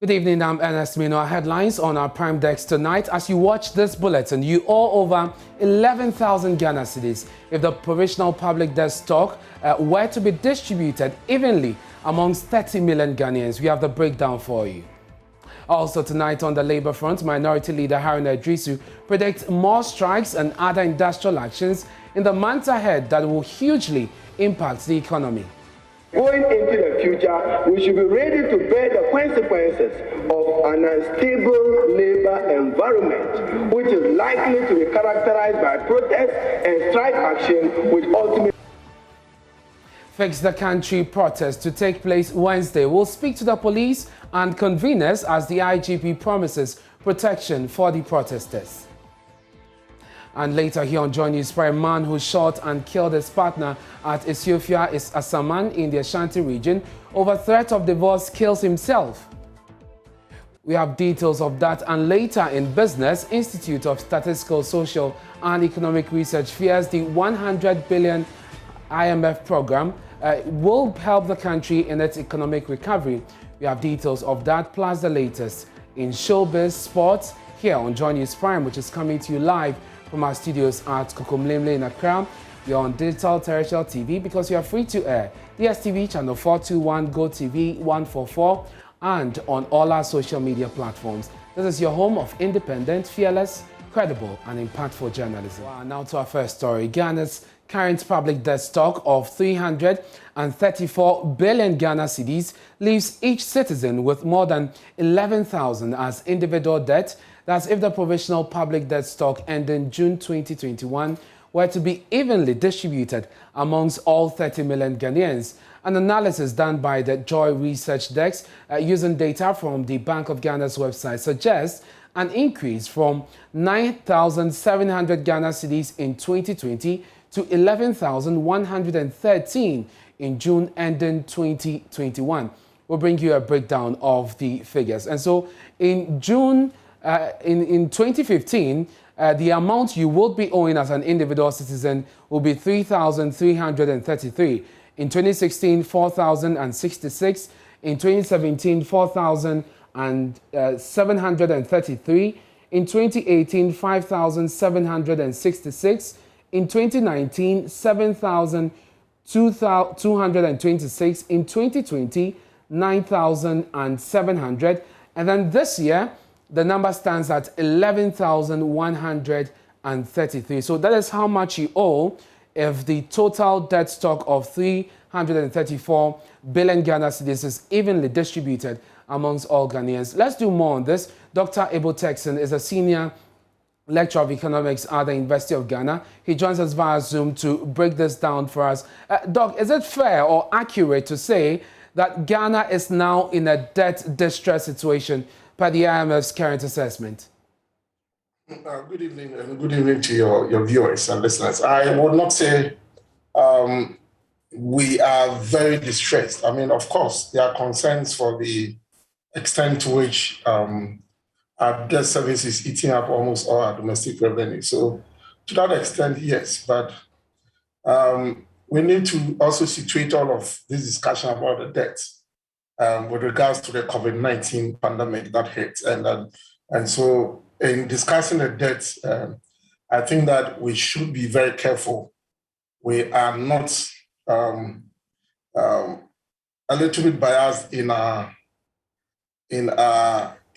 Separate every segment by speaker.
Speaker 1: Good evening, I'm Ernest Mino. Our headlines on our Prime Desk tonight. As you watch this bulletin, you owe over 11,000 Ghana cedis if the provisional public debt stock were to be distributed evenly amongst 30 million Ghanaians. We have the breakdown for you. Also tonight on the Labour front, Minority Leader Hera predicts more strikes and other industrial actions in the months ahead that will hugely impact the economy.
Speaker 2: Going into the future, we should be ready to bear the consequences of an unstable labor environment, which is likely to be characterized by protest and strike action, which ultimately
Speaker 1: Fix the Country protest to take place Wednesday. We'll speak to the police and conveners as the IGP promises protection for the protesters. And later here on Joy News, a man who shot and killed his partner at Ethiopia is Asaman in the Ashanti region over threat of divorce kills himself. We have details of that, and later in business, Institute of Statistical, Social and Economic Research fears the 100 billion IMF program will help the country in its economic recovery. We have details of that plus the latest in showbiz, sports here on Joy News Prime, which is coming to you live from our studios at Kokomlemle in Accra. We are on digital terrestrial TV because you are free to air DSTV channel 421, GoTV 144, and on all our social media platforms. This is your home of independent, fearless, credible, and impactful journalism. Wow, now to our first story. Ghana's current public debt stock of 334 billion Ghana cedis leaves each citizen with more than 11,000 as individual debt. That's if the provisional public debt stock ending June 2021 were to be evenly distributed amongst all 30 million Ghanaians. An analysis done by the Joy Research Desk using data from the Bank of Ghana's website suggests an increase from 9,700 Ghana cedis in 2020 to 11,113 in June ending 2021. We'll bring you a breakdown of the figures. And so in June, in 2015, the amount you would be owing as an individual citizen will be 3,333. In 2016, 4,066. In 2017, 4,733. In 2018, 5,766. In 2019, 7,226. In 2020, 9,700. And then this year, the number stands at 11,133. So that is how much you owe if the total debt stock of 334 billion Ghana cedis is evenly distributed amongst all Ghanaians. Let's do more on this. Dr. Abel Texan is a senior lecturer of economics at the University of Ghana. He joins us via Zoom to break this down for us. Doc, is it fair or accurate to say that Ghana is now in a debt distress situation by the IMF's current assessment?
Speaker 3: Good evening, and good evening to your viewers and listeners. I would not say we are very distressed. I mean, of course, there are concerns for the extent to which our debt service is eating up almost all our domestic revenue. So to that extent, yes, but we need to also situate all of this discussion about the debt with regards to the COVID-19 pandemic that hit. And so in discussing the debt, I think that we should be very careful. We are not a little bit biased in our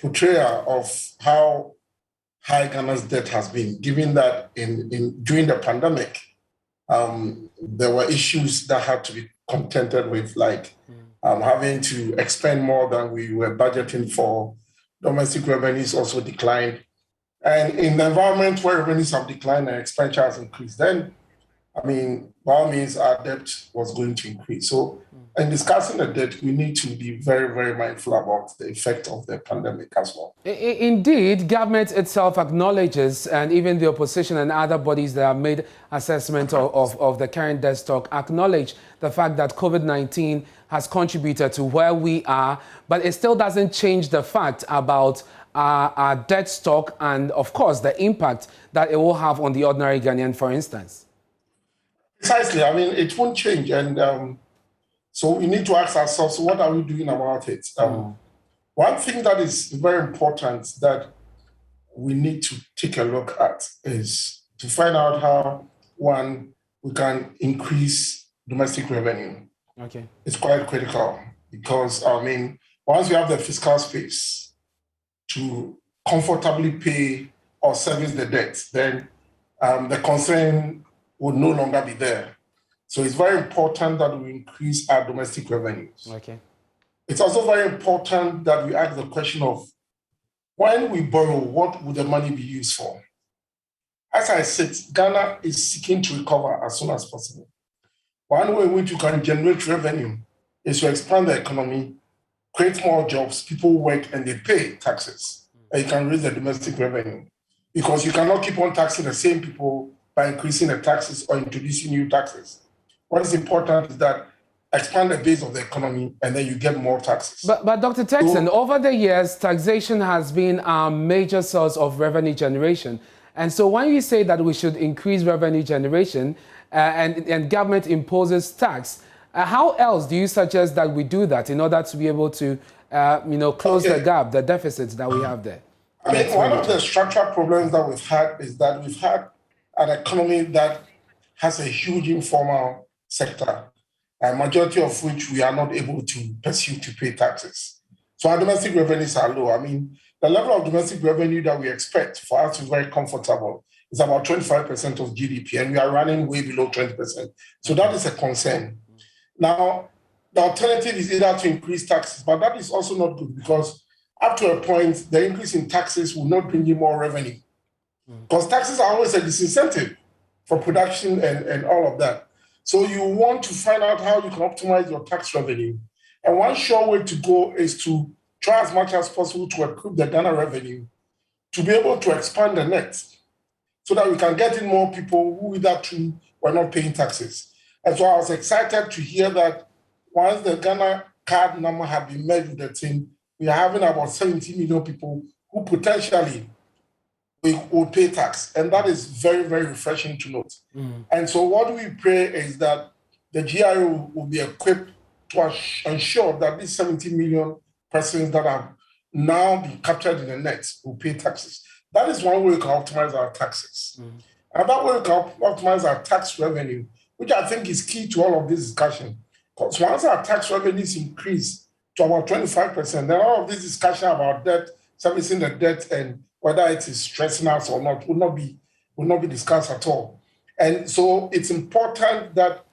Speaker 3: portrayal of how high Ghana's debt has been, given that during the pandemic, there were issues that had to be contended with, like having to expend more than we were budgeting for. Domestic revenues also declined. And in the environment where revenues have declined and expenditure has increased, then, I mean, by all means, our debt was going to increase. So in discussing the debt, we need to be very, very mindful about the effect of the pandemic as well.
Speaker 1: Indeed, government itself acknowledges, and even the opposition and other bodies that have made assessment of the current debt stock acknowledge the fact that COVID-19 has contributed to where we are, but it still doesn't change the fact about our debt stock and, of course, the impact that it will have on the ordinary Ghanaian, for instance.
Speaker 3: Precisely. I mean, it won't change. And so we need to ask ourselves, what are we doing about it? One thing that is very important that we need to take a look at is to find out how, one, we can increase domestic revenue.
Speaker 1: Okay.
Speaker 3: It's quite critical because, once we have the fiscal space to comfortably pay or service the debt, then the concern would no longer be there. So it's very important that we increase our domestic revenues.
Speaker 1: Okay.
Speaker 3: It's also very important that we ask the question of, when we borrow, what would the money be used for? As I said, Ghana is seeking to recover as soon as possible. One way in which you can generate revenue is to expand the economy, create more jobs, people work and they pay taxes, and you can raise the domestic revenue. Because you cannot keep on taxing the same people by increasing the taxes or introducing new taxes. What is important is that expand the base of the economy and then you get more taxes.
Speaker 1: But Dr. Texan, over the years, taxation has been a major source of revenue generation. And so when you say that we should increase revenue generation and government imposes tax, how else do you suggest that we do that in order to be able to close the gap, the deficits that we have there?
Speaker 3: One of the structural problems that we've had is that we've had an economy that has a huge informal sector, a majority of which we are not able to pursue to pay taxes. So our domestic revenues are low. The level of domestic revenue that we expect for us to be very comfortable is about 25% of GDP, and we are running way below 20%. So that is a concern. Now, the alternative is either to increase taxes, but that is also not good because up to a point, the increase in taxes will not bring you more revenue. Because taxes are always a disincentive for production and all of that. So you want to find out how you can optimize your tax revenue. And one sure way to go is to try as much as possible to equip the Ghana revenue to be able to expand the net so that we can get in more people who hitherto were not paying taxes. And so I was excited to hear that once the Ghana card number had been merged with the team, we are having about 70 million people who potentially will pay tax. And that is very, very refreshing to note. And so what we pray is that the GRO will be equipped to ensure that these 70 million persons that have now been captured in the net will pay taxes. That is one way we can optimize our taxes. Another way we can optimize our tax revenue, which I think is key to all of this discussion. Because once our tax revenues increase to about 25%, then all of this discussion about debt, servicing the debt, and whether it is stressing us or not will not be discussed at all. And so it's important that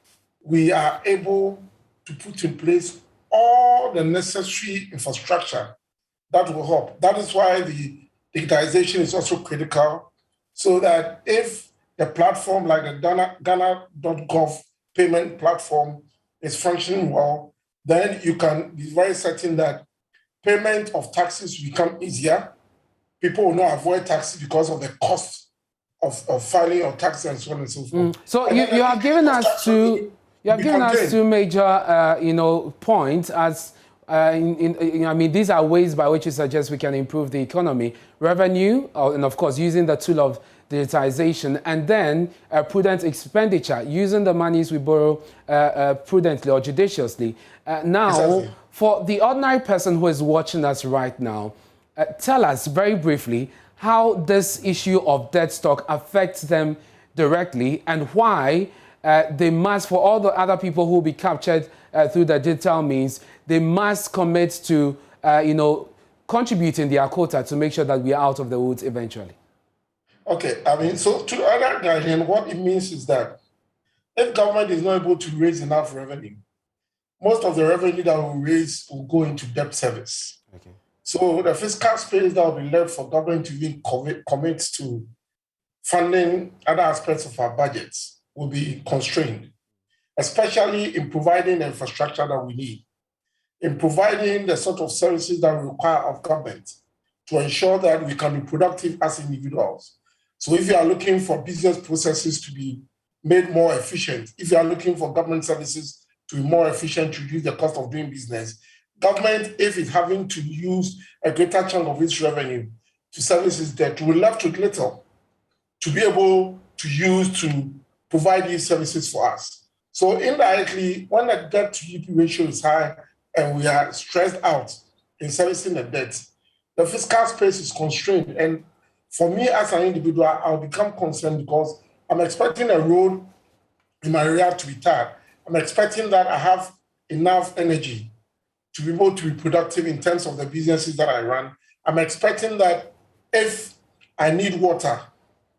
Speaker 3: we are able to put in place all the necessary infrastructure that will help. That is why the digitization is also critical, so that if the platform like the Ghana.gov payment platform is functioning well, then you can be very certain that payment of taxes will become easier. People will not avoid taxes because of the cost of filing your taxes and so on and so forth.
Speaker 1: So you have given us two major points as these are ways by which you suggest we can improve the economy, revenue, and of course using the tool of digitization, and then prudent expenditure, using the monies we borrow prudently or judiciously. Exactly. For the ordinary person who is watching us right now, tell us very briefly how this issue of debt stock affects them directly and why they must, for all the other people who will be captured through the digital means, they must commit to, contributing their quota to make sure that we are out of the woods eventually.
Speaker 3: Okay, so to other guardian, what it means is that if government is not able to raise enough revenue, most of the revenue that will raise will go into debt service. Okay. So the fiscal space that will be left for government to even commit to funding other aspects of our budgets will be constrained, especially in providing the infrastructure that we need, in providing the sort of services that we require of government to ensure that we can be productive as individuals. So if you are looking for business processes to be made more efficient, if you are looking for government services to be more efficient, to reduce the cost of doing business, government, if it's having to use a greater chunk of its revenue to service its debt, will be left with little to be able to use to provide these services for us. So indirectly, when the debt to GDP ratio is high and we are stressed out, in servicing the debt, the fiscal space is constrained. And for me as an individual, I'll become concerned because I'm expecting a road in my area to retire. I'm expecting that I have enough energy to be able to be productive in terms of the businesses that I run. I'm expecting that if I need water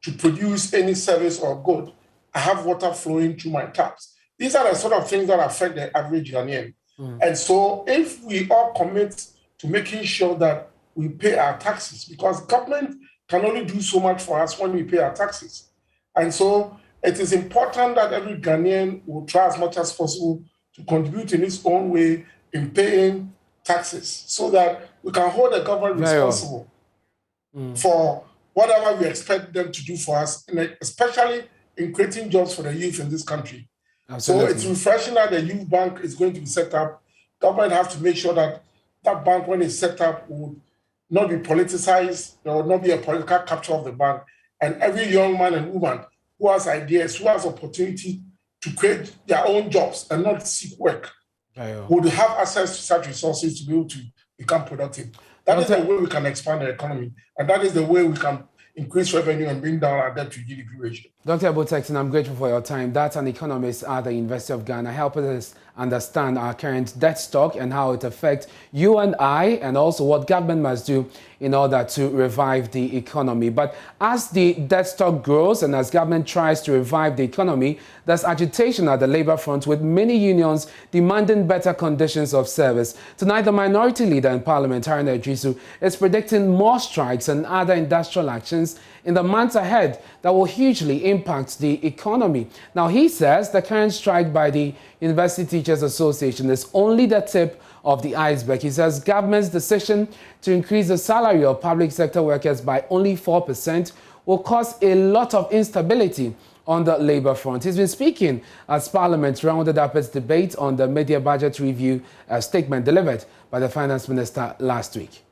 Speaker 3: to produce any service or good, I have water flowing through my taps. These are the sort of things that affect the average Ghanaian. And so if we all commit to making sure that we pay our taxes, because government can only do so much for us when we pay our taxes. And so it is important that every Ghanaian will try as much as possible to contribute in its own way in paying taxes so that we can hold the government responsible for whatever we expect them to do for us, and especially in creating jobs for the youth in this country. Absolutely. So it's refreshing that the youth bank is going to be set up. Government has to make sure that that bank, when it's set up, will not be politicized. There will not be a political capture of the bank. And every young man and woman who has ideas, who has opportunity to create their own jobs and not seek work, would have access to such resources to be able to become productive. That is the way we can expand the economy. And that is the way we can increase revenue and bring down our debt to GDP ratio.
Speaker 1: Dr. Abotexin, I'm grateful for your time. That's an economist at the University of Ghana, helping us understand our current debt stock and how it affects you and I, and also what government must do in order to revive the economy. But as the debt stock grows and as government tries to revive the economy, there's agitation at the labor front, with many unions demanding better conditions of service. Tonight, the minority leader in Parliament, Hera, is predicting more strikes and other industrial actions in the months ahead that will hugely impact the economy. Now, he says the current strike by the University Teachers Association is only the tip of the iceberg. He says government's decision to increase the salary of public sector workers by only 4% will cause a lot of instability on the labor front. He's been speaking as Parliament rounded up its debate on the mid-year budget review, a statement delivered by the Finance Minister last week.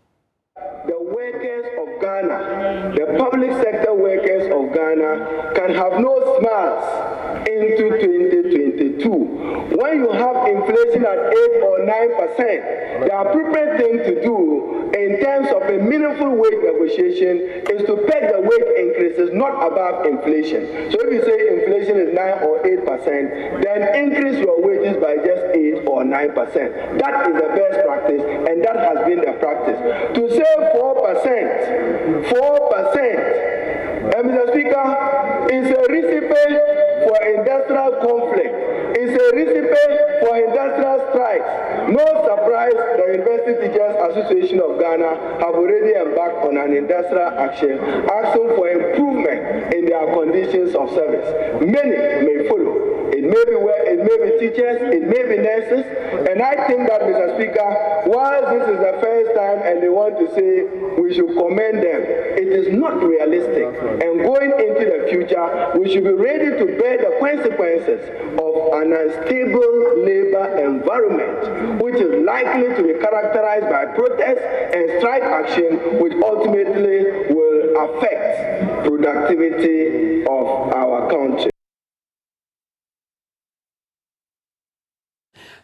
Speaker 2: Ghana, the public sector workers of Ghana can have no smiles into 2022. When you have inflation at 8 or 9%, the appropriate thing to do in terms of a meaningful wage negotiation is to peg the wage increases not above inflation. So if you say inflation is 9 or 8%, then increase your wages by just 8 or 9%. That is the best practice, and that has been the practice. To say 4%, and Mr. Speaker, is a recipe for industrial conflict. It's a recipe for industrial strikes. No surprise, the University Teachers Association of Ghana have already embarked on an industrial action, asking for improvement in their conditions of service. Many may follow. It may be teachers, it may be nurses, and I think that, Mr. Speaker, while this is the first time and they want to say we should commend them, it is not realistic. And going into the future, we should be ready to bear the consequences of an unstable labor environment, which is likely to be characterized by protest and strike action, which ultimately will affect productivity of our country.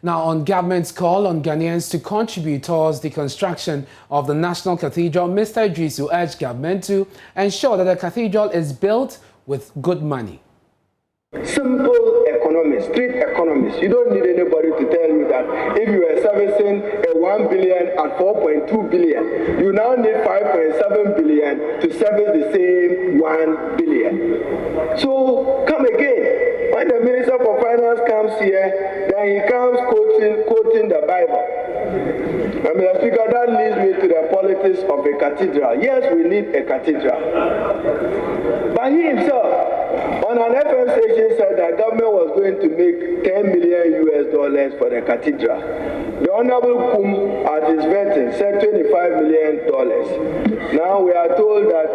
Speaker 1: Now, on government's call on Ghanaians to contribute towards the construction of the National Cathedral, Mr. Idrisu urged government to ensure that the cathedral is built with good money.
Speaker 2: Simple economics, street economics. You don't need anybody to tell you that if you are servicing a 1 billion at 4.2 billion, you now need 5.7 billion to service the same 1 billion. So come again. When the Minister for Finance comes here, then he comes quoting the Bible. And Mr. Speaker, that leads me to the politics of a cathedral. Yes, we need a cathedral. But he himself, on an FM station, said that government was going to make $10 million for the cathedral. The Honorable Kum, at his vetting, said $25 million. Now we are told that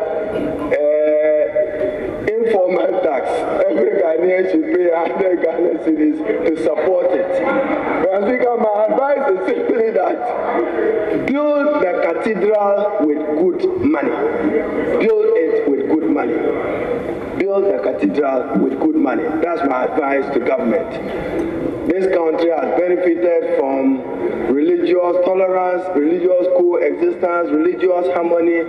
Speaker 2: informal tax, every Ghanaian should pay 100 Ghana cedis to support it. Mr. Speaker, my advice is simply that build the cathedral with good money. Build it with good money. Build the cathedral with good money. That's my advice to government. This country has benefited from religious tolerance, religious coexistence, religious harmony.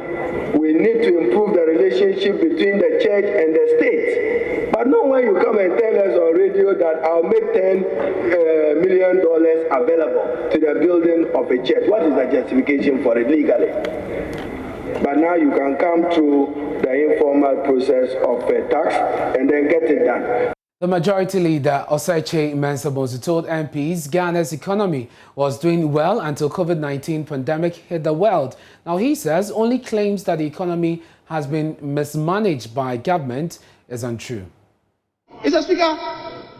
Speaker 2: We need to improve the relationship between the church and the state. But not when you come and tell us on radio that I'll make $10 million available to the building of a church. What is the justification for it legally? But now you can come through the informal process of tax and then get it done.
Speaker 1: The majority leader, Oseche Mensah-Bonsu, told MPs Ghana's economy was doing well until COVID-19 pandemic hit the world. Now, he says only claims that the economy has been mismanaged by government is untrue.
Speaker 4: Mr. Speaker,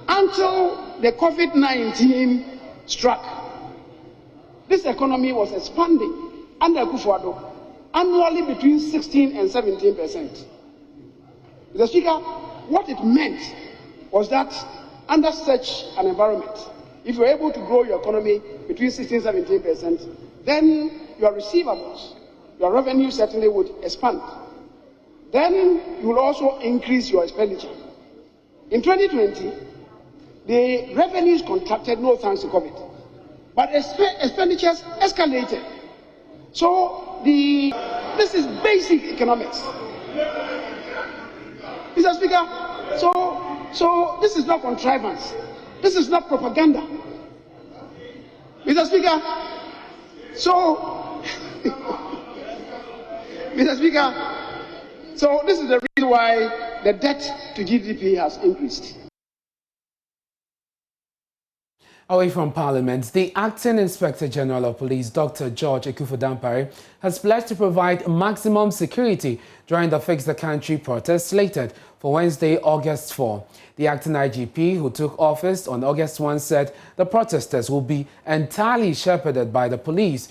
Speaker 4: until the COVID-19 struck, this economy was expanding under Akufo-Addo annually between 16 and 17%. Mr. Speaker, what it meant was that under such an environment, if you're able to grow your economy between 16 and 17%, then your receivables, your revenue certainly would expand. Then you will also increase your expenditure. In 2020, the revenues contracted, no thanks to COVID, but expenditures escalated. So this is basic economics. Mr. Speaker, so this is not contrivance. This is not propaganda. Mr. Speaker, Mr. Speaker, so this is the reason why the debt to GDP has increased.
Speaker 1: Away from Parliament, the Acting Inspector General of Police, Dr. George Ekufu-Dampare, has pledged to provide maximum security during the Fix the Country protest slated for Wednesday, August 4. The acting IGP, who took office on August 1, said the protesters will be entirely shepherded by the police.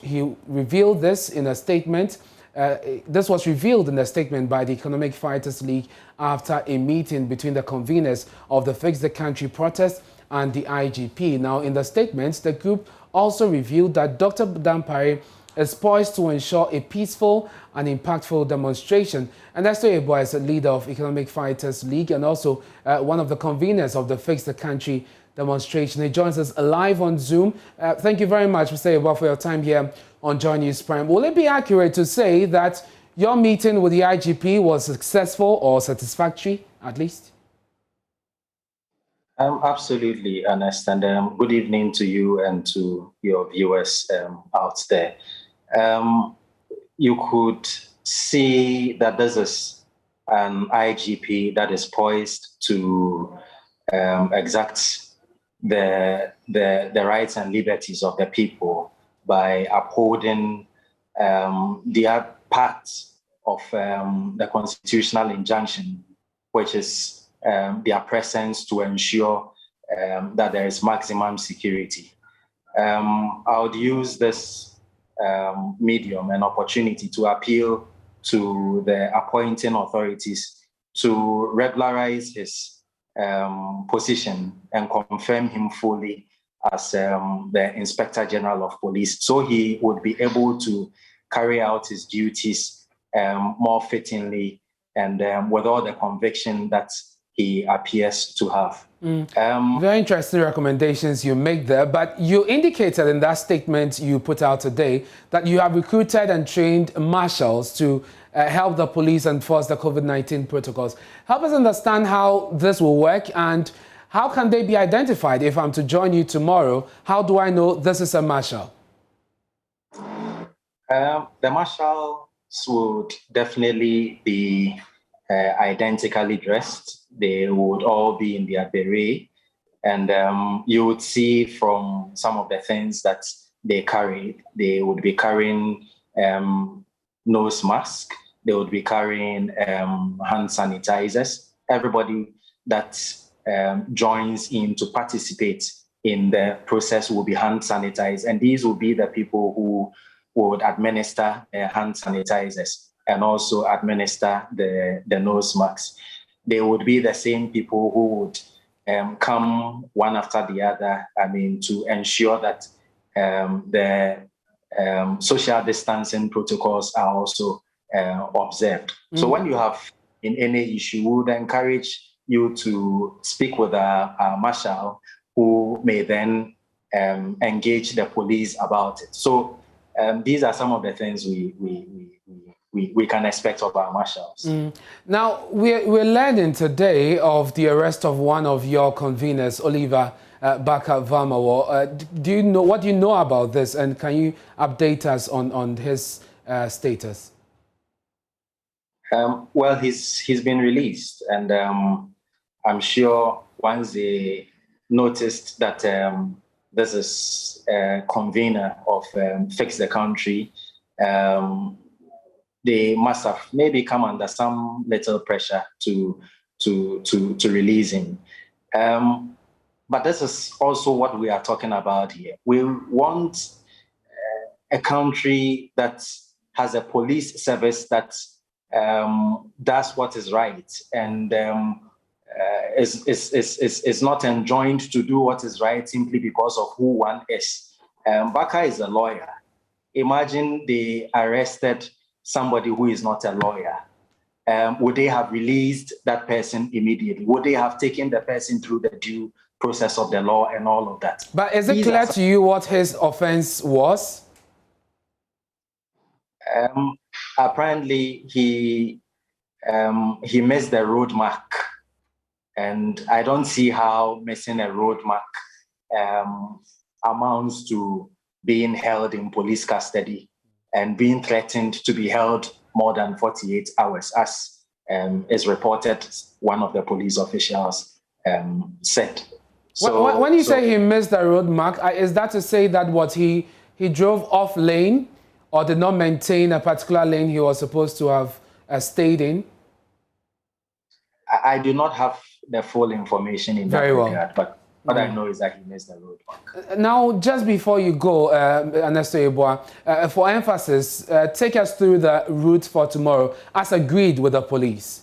Speaker 1: He revealed this in a statement. This was revealed in a statement by the Economic Fighters League after a meeting between the conveners of the Fix the Country protest and the IGP. Now, in the statement, the group also revealed that Dr. Dampare is poised to ensure a peaceful and impactful demonstration. And Esther Eboy is a leader of Economic Fighters League and also one of the conveners of the Fix the Country demonstration. He joins us live on Zoom. Thank you very much, Mr. Eboy, for your time here on Joy News Prime. Will it be accurate to say that your meeting with the IGP was successful or satisfactory, at least?
Speaker 5: Absolutely, Ernest, and good evening to you and to your viewers out there. You could see that this is an IGP that is poised to exact the rights and liberties of the people by upholding the part of the constitutional injunction, which is their presence to ensure that there is maximum security. I would use this medium and opportunity to appeal to the appointing authorities to regularize his position and confirm him fully as the Inspector General of Police, so he would be able to carry out his duties more fittingly and with all the conviction that he appears to have.
Speaker 1: Very interesting recommendations you make there, but you indicated in that statement you put out today that you have recruited and trained marshals to help the police enforce the COVID-19 protocols. Help us understand how this will work and how can they be identified? If I'm to join you tomorrow, how do I know this is a marshal?
Speaker 5: The marshals would definitely be identically dressed. They would all be in their beret, and you would see from some of the things that they carry, they would be carrying nose mask, they would be carrying hand sanitizers. Everybody that joins in to participate in the process will be hand sanitized, and these will be the people who would administer hand sanitizers and also administer the nose masks. They would be the same people who would come one after the other, to ensure that the social distancing protocols are also observed. So when you have in any issue, we would encourage you to speak with a marshal who who may then engage the police about it. So these are some of the things we can expect of our marshals.
Speaker 1: Now, we're learning today of the arrest of one of your conveners, Oliver Baka Vamawo. Do you know what do you know about this, and can you update us on his status?
Speaker 5: Well, he's been released, and I'm sure once they noticed that this is a convener of Fix the Country, they must have maybe come under some little pressure to release him. But this is also what we are talking about here. We want a country that has a police service that does what is right and is not enjoined to do what is right simply because of who one is. Baka is a lawyer. Imagine they arrested somebody who is not a lawyer. Would they have released that person immediately? Would they have taken the person through the due process of the law and all of that?
Speaker 1: But is it clear to you what his offense was?
Speaker 5: Apparently, he missed the road mark, and I don't see how missing a road mark amounts to being held in police custody and being threatened to be held more than 48 hours, as is reported, one of the police officials said.
Speaker 1: So, when you say he missed the road mark, is that to say that what he drove off lane or did not maintain a particular lane he was supposed to have stayed in?
Speaker 5: I do not have the full information in that regard, but what I know is that he missed the road mark.
Speaker 1: Now, just before you go, Ernesto Yeboah, for emphasis, take us through the route for tomorrow, as agreed with the police.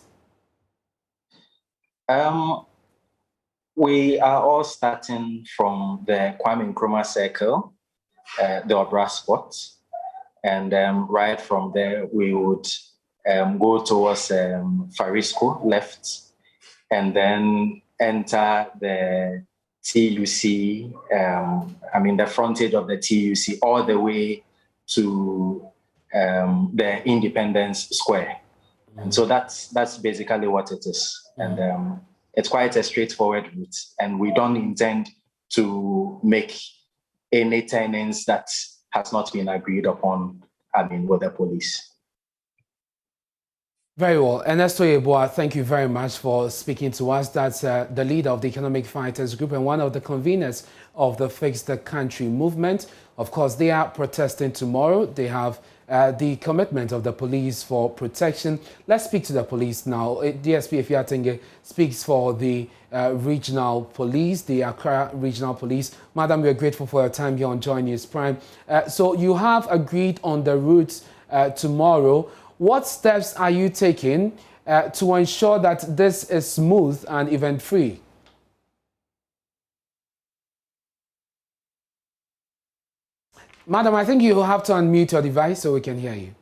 Speaker 5: We are all starting from the Kwame Nkrumah Circle, the Obra spot, and right from there we would go towards Farisco left, and then enter the TUC, the frontage of the TUC, all the way to the Independence Square. And so that's basically what it is. And it's quite a straightforward route. And we don't intend to make any turnings that has not been agreed upon, with the police.
Speaker 1: Very well. Ernesto Yeboah, thank you very much for speaking to us. That's the leader of the Economic Fighters Group and one of the conveners of the Fix the Country movement. Of course, they are protesting tomorrow. They have the commitment of the police for protection. Let's speak to the police now. DSP Efiatenge speaks for the regional police, the Accra Regional Police. Madam, we are grateful for your time here on Joy News Prime. So you have agreed on the route tomorrow. What steps are you taking to ensure that this is smooth and event-free? Madam, I think you have to unmute your device so we can hear you.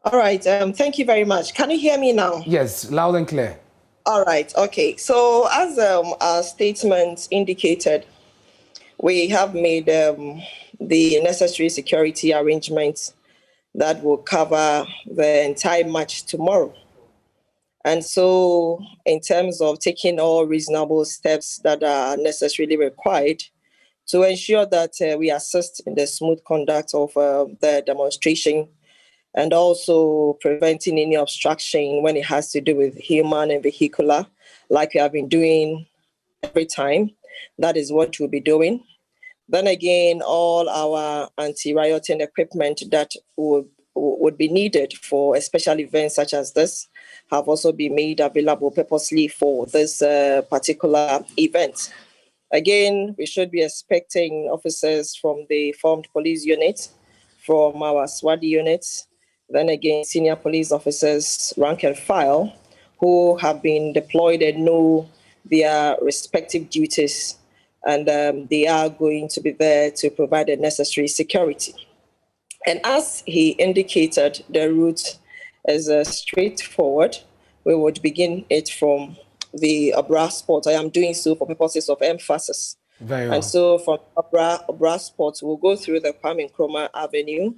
Speaker 6: All right. Thank you very much. Can you hear me now?
Speaker 1: Yes, loud and clear.
Speaker 6: All right. Okay. So as our statement indicated, we have made the necessary security arrangements that will cover the entire match tomorrow. And so in terms of taking all reasonable steps that are necessarily required to ensure that we assist in the smooth conduct of the demonstration and also preventing any obstruction when it has to do with human and vehicular, like we have been doing every time. That is what we'll be doing. Then again, all our anti-rioting equipment that would be needed for a special event such as this have also been made available purposely for this particular event. Again, we should be expecting officers from the formed police unit, from our SWAT units, then again, senior police officers, rank and file, who have been deployed and know their respective duties, and they are going to be there to provide the necessary security. And as he indicated, the route is straightforward. We would begin it from the Abra spot. I am doing so for purposes of emphasis.
Speaker 1: Very well.
Speaker 6: And so from Obra Sports, we'll go through the Kwame Nkrumah Avenue.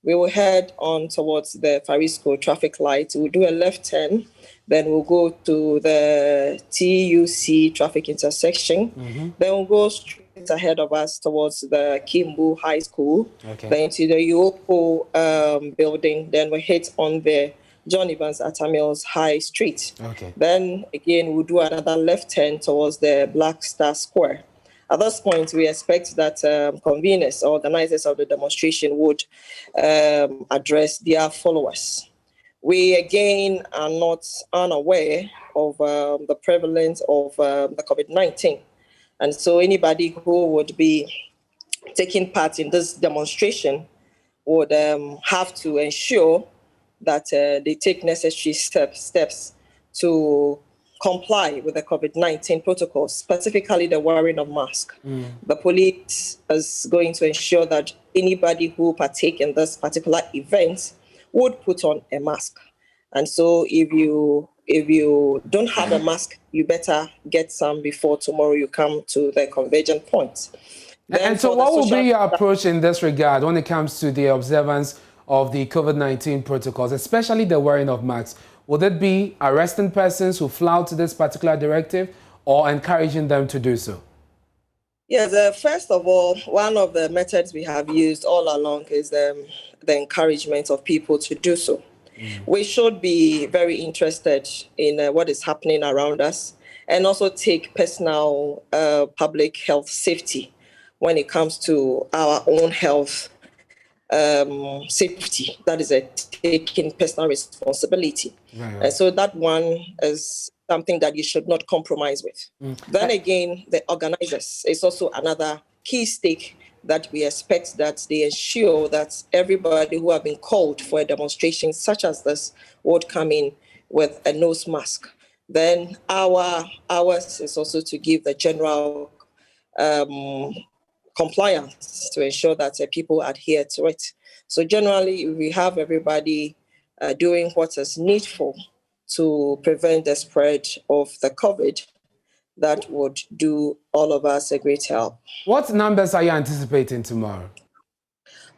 Speaker 6: We will head on towards the Farisco traffic light. We'll do a left turn. Then we'll go to the TUC traffic intersection. Then we'll go straight ahead of us towards the Kimbu High School. Then to the Yoko building. Then we hit on the John Evans Atamil's High Street. Then again, we'll do another left turn towards the Black Star Square. At this point, we expect that conveners, organizers of the demonstration would address their followers. We, again, are not unaware of the prevalence of the COVID-19. And so anybody who would be taking part in this demonstration would have to ensure that they take necessary steps to comply with the COVID-19 protocols, specifically the wearing of masks. The police is going to ensure that anybody who partake in this particular event would put on a mask. And so if you don't have a mask, you better get some before tomorrow you come to the conversion point.
Speaker 1: And so what will be your approach in this regard when it comes to the observance of the COVID-19 protocols, especially the wearing of masks? Would it be arresting persons who flout this particular directive or encouraging them to do so?
Speaker 6: Yes, first of all, one of the methods we have used all along is the encouragement of people to do so. We should be very interested in what is happening around us and also take personal public health safety when it comes to our own health safety. That is taking personal responsibility. And so that one is something that you should not compromise with. Then again, the organizers is also another key stake that we expect that they ensure that everybody who have been called for a demonstration such as this would come in with a nose mask. Then ours is also to give the general compliance to ensure that people adhere to it. So generally, we have everybody doing what is needful to prevent the spread of the COVID. That would do all of us a great help.
Speaker 1: What numbers are you anticipating tomorrow?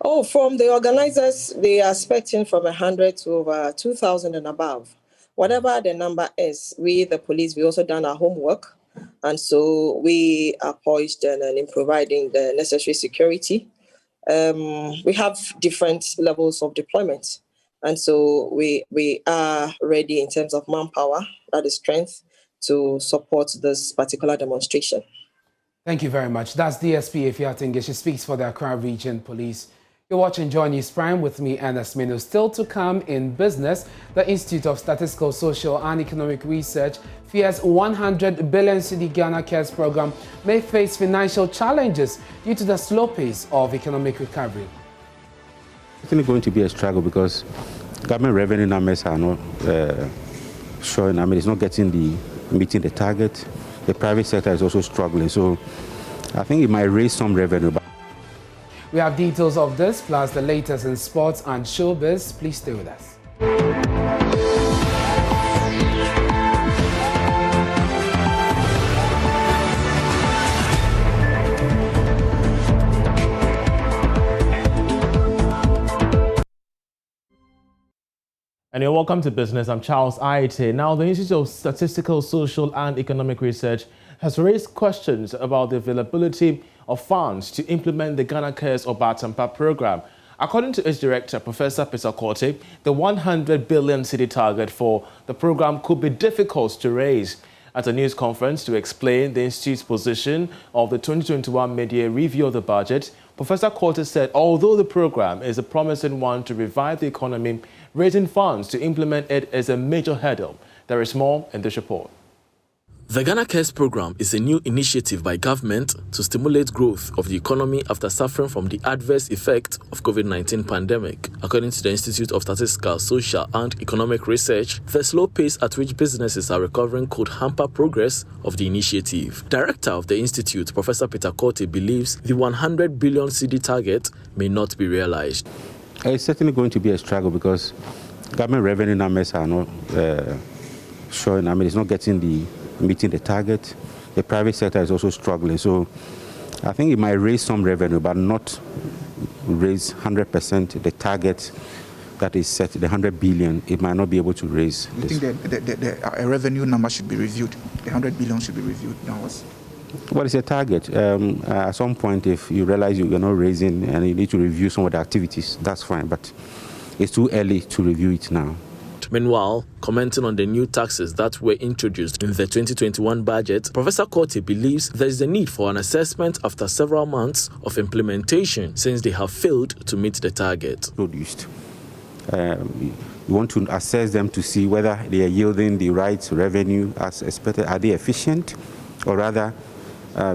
Speaker 6: Oh, from the organizers, they are expecting from 100 to over 2,000 and above. Whatever the number is, we, the police, we also done our homework. And so we are poised in providing the necessary security. We have different levels of deployment. And so we are ready in terms of manpower, that is strength, to support this particular demonstration.
Speaker 1: Thank you very much. That's DSP Efiatinge. She speaks for the Accra Region Police. You're watching Joy News Prime with me, Ernest Minu. Still to come in business, the Institute of Statistical, Social and Economic Research fears 100 billion cedi Ghana Cares program may face financial challenges due to the slow pace of economic recovery.
Speaker 7: It's going to be a struggle because government revenue numbers are not showing. I mean, it's not meeting the target. The private sector is also struggling. So I think it might raise some revenue.
Speaker 1: We have details of this, plus the latest in sports and showbiz. Please stay with us.
Speaker 8: And you're welcome to Business. I'm Charles Aite. Now, the Institute of Statistical, Social and Economic Research has raised questions about the availability of funds to implement the Ghana Cares Obatampa program. According to its director, Professor Peter Korte, the 100 billion cedi target for the program could be difficult to raise. At a news conference to explain the Institute's position of the 2021 mid-year review of the budget, Professor Korte said although the program is a promising one to revive the economy, raising funds to implement it is a major hurdle. There is more in this report.
Speaker 9: The Ghana Cares program is a new initiative by government to stimulate growth of the economy after suffering from the adverse effect of COVID-19 pandemic. According to the Institute of Statistical, Social and Economic Research, the slow pace at which businesses are recovering could hamper progress of the initiative. Director of the institute, Professor Peter Korte, believes the 100 billion cedi target may not be realized.
Speaker 7: It's certainly going to be a struggle because government revenue numbers are not showing. I mean, it's not meeting the target. The private sector is also struggling. So I think it might raise some revenue, but not raise 100% the target that is set, the 100 billion. It might not be able to raise.
Speaker 10: You think the revenue number should be reviewed? The 100 billion should be reviewed now?
Speaker 7: Well, it's a target. At some point, if you realize you're not raising and you need to review some of the activities, that's fine. But it's too early to review it now.
Speaker 9: Meanwhile, commenting on the new taxes that were introduced in the 2021 budget, Professor Korte believes there is a need for an assessment after several months of implementation since they have failed to meet the target.
Speaker 7: Produced. We want to assess them to see whether they are yielding the right revenue as expected. Are they efficient, or rather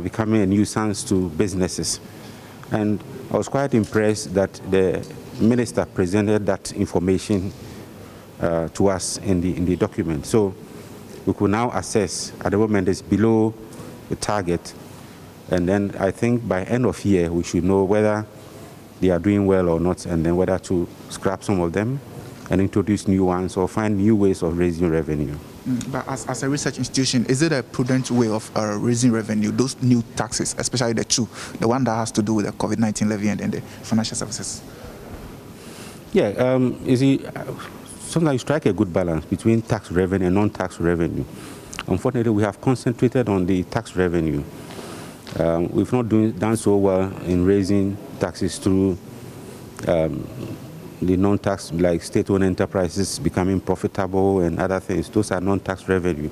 Speaker 7: becoming a nuisance to businesses? And I was quite impressed that the minister presented that information to us in the document. So we could now assess. At the moment, it's below the target, and then I think by end of year we should know whether they are doing well or not, and then whether to scrap some of them and introduce new ones or find new ways of raising revenue.
Speaker 10: But as a research institution, is it a prudent way of raising revenue, those new taxes, especially the two, the one that has to do with the COVID-19 levy and then the financial services?
Speaker 7: Yeah, you see, sometimes you strike a good balance between tax revenue and non-tax revenue. Unfortunately, we have concentrated on the tax revenue. We've not done so well in raising taxes through the non-tax, like state-owned enterprises becoming profitable and other things. Those are non-tax revenue.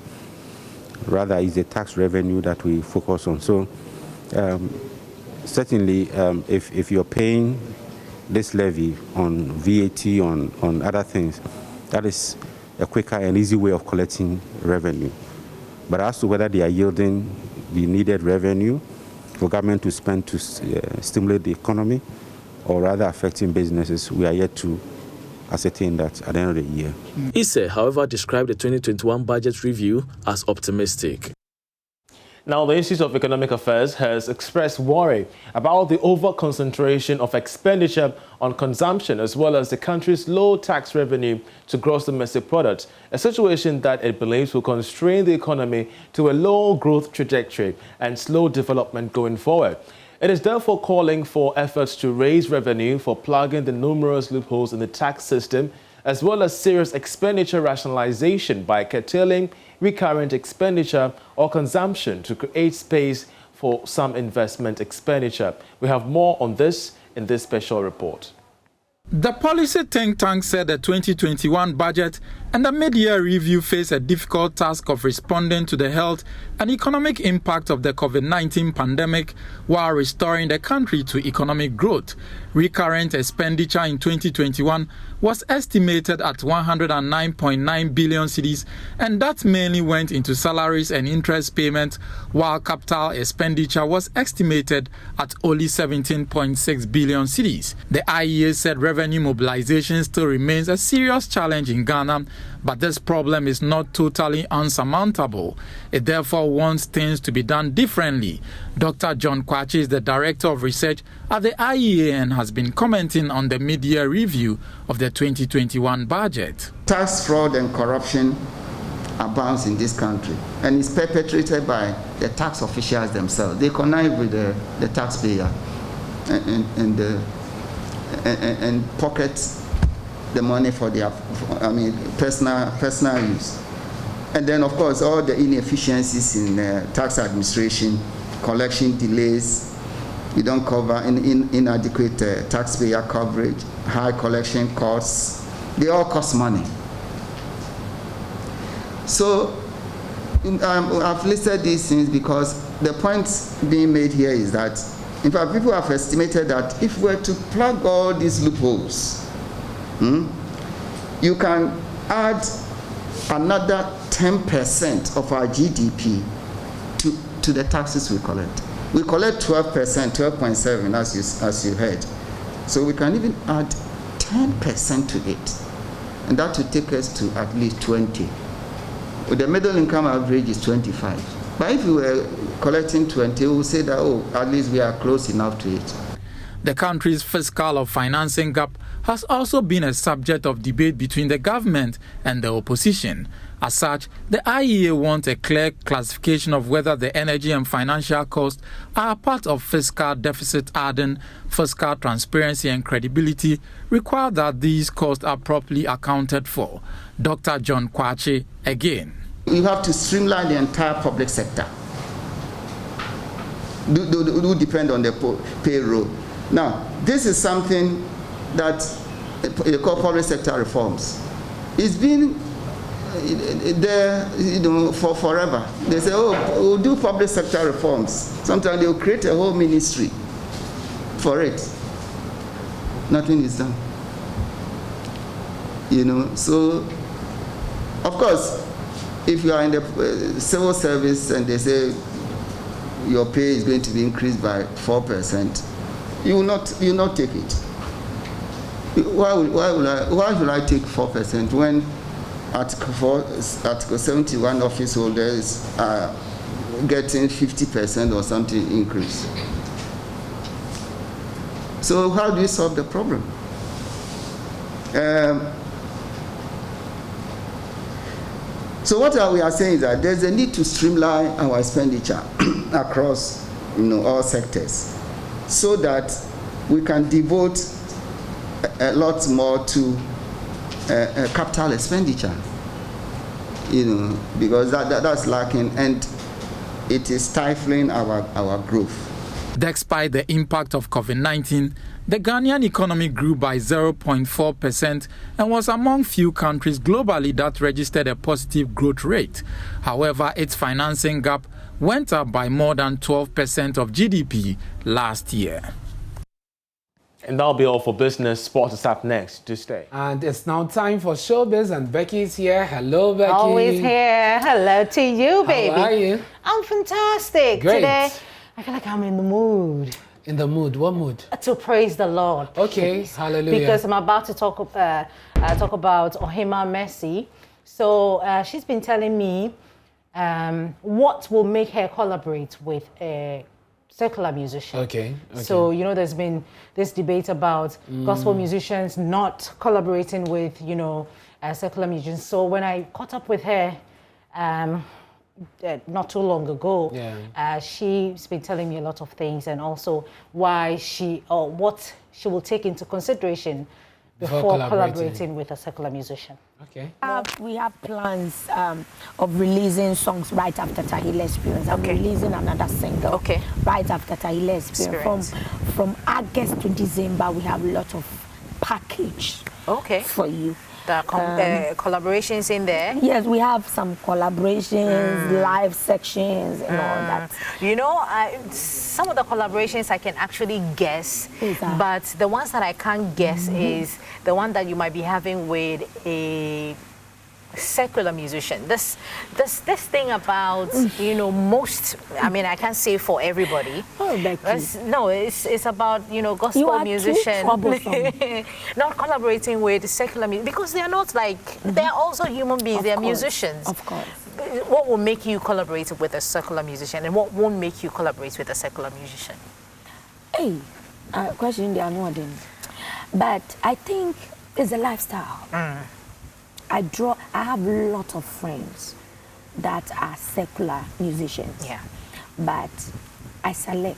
Speaker 7: Rather, it's the tax revenue that we focus on. So certainly, if you're paying this levy on VAT, on other things, that is a quicker and easy way of collecting revenue. But as to whether they are yielding the needed revenue for government to spend to stimulate the economy, or rather affecting businesses, we are yet to ascertain that at the end of the year.
Speaker 9: Isse, however, described the 2021 budget review as optimistic.
Speaker 8: Now, the Institute of Economic Affairs has expressed worry about the over-concentration of expenditure on consumption as well as the country's low tax revenue to gross domestic product, a situation that it believes will constrain the economy to a low growth trajectory and slow development going forward. It is therefore calling for efforts to raise revenue for plugging the numerous loopholes in the tax system, as well as serious expenditure rationalization by curtailing recurrent expenditure or consumption to create space for some investment expenditure. We have more on this in this special report.
Speaker 11: The policy think tank said the 2021 budget and the mid-year review face a difficult task of responding to the health and economic impact of the COVID-19 pandemic while restoring the country to economic growth. Recurrent expenditure in 2021 was estimated at 109.9 billion cedis, and that mainly went into salaries and interest payments, while capital expenditure was estimated at only 17.6 billion cedis. The IEA said revenue mobilization still remains a serious challenge in Ghana, but this problem is not totally unsurmountable. It therefore wants things to be done differently. Dr. John Kwachi is the Director of Research at the IEA and has been commenting on the mid-year review of the 2021 budget.
Speaker 12: Tax fraud and corruption abounds in this country, and is perpetrated by the tax officials themselves. They connive with the taxpayer and pocket the money for their, personal use. And then, of course, all the inefficiencies in tax administration, collection delays, you don't cover inadequate taxpayer coverage, high collection costs, they all cost money. So I've listed these things because the point being made here is that, in fact, people have estimated that if we were to plug all these loopholes, you can add another 10% of our GDP to the taxes we collect. We collect 12%, 12.7 as you heard. So we can even add 10% to it. And that would take us to at least 20. The middle income average is 25. But if we were collecting 20, we would say that, at least we are close enough to it.
Speaker 11: The country's fiscal or financing gap has also been a subject of debate between the government and the opposition. As such, the IEA wants a clear classification of whether the energy and financial costs are part of fiscal deficit, adding fiscal transparency and credibility require that these costs are properly accounted for. Dr. John Kwache again.
Speaker 12: You have to streamline the entire public sector. Do depend on the payroll. Now, this is something that the corporate sector reforms. It's been there, for forever. They say, oh, we'll do public sector reforms. Sometimes they'll create a whole ministry for it. Nothing is done. So, of course, if you are in the civil service and they say your pay is going to be increased by 4%, you will not take it. Why should I take 4% when Article 71 office holders are getting 50% or something increase? So how do you solve the problem? So what we are saying is that there's a need to streamline our expenditure across all sectors so that we can devote a lot more to capital expenditure, because that's lacking and it is stifling our growth.
Speaker 11: Despite the impact of COVID-19, the Ghanaian economy grew by 0.4% and was among few countries globally that registered a positive growth rate. However, its financing gap went up by more than 12% of GDP last year.
Speaker 8: And that'll be all for business. Sports is up next. Do stay.
Speaker 1: And it's now time for showbiz, and Becky's here. Hello, Becky.
Speaker 13: Always here. Hello to you, baby.
Speaker 1: How are you?
Speaker 13: I'm fantastic.
Speaker 1: Great.
Speaker 13: Today, I feel like I'm in the mood.
Speaker 1: In the mood? What mood?
Speaker 13: To praise the Lord.
Speaker 1: Okay, hallelujah.
Speaker 13: Because I'm about to talk about Ohima Mercy. So she's been telling me what will make her collaborate with a secular musician.
Speaker 1: Okay.
Speaker 13: So, there's been this debate about gospel musicians not collaborating with, secular musicians. So when I caught up with her not too long ago, she's been telling me a lot of things, and also why what she will take into consideration before collaborating with a secular musician.
Speaker 1: Okay.
Speaker 14: We have plans of releasing songs right after Tahila Experience. I'm releasing another single right after Tahila Experience. From August to December, we have a lot of package for you.
Speaker 13: The collaborations in there?
Speaker 14: Yes, we have some collaborations, live sections, and all that.
Speaker 13: Some of the collaborations I can actually guess, but the ones that I can't guess is the one that you might be having with a secular musician. This thing about most, I can't say for everybody. It's about gospel musician not collaborating with secular music, because they are not they're also human beings. They are musicians.
Speaker 14: Of course.
Speaker 13: What will make you collaborate with a secular musician, and what won't make you collaborate with a secular musician?
Speaker 14: Question they are not in, but I think it's a lifestyle. I have a lot of friends that are secular musicians.
Speaker 13: Yeah.
Speaker 14: But I select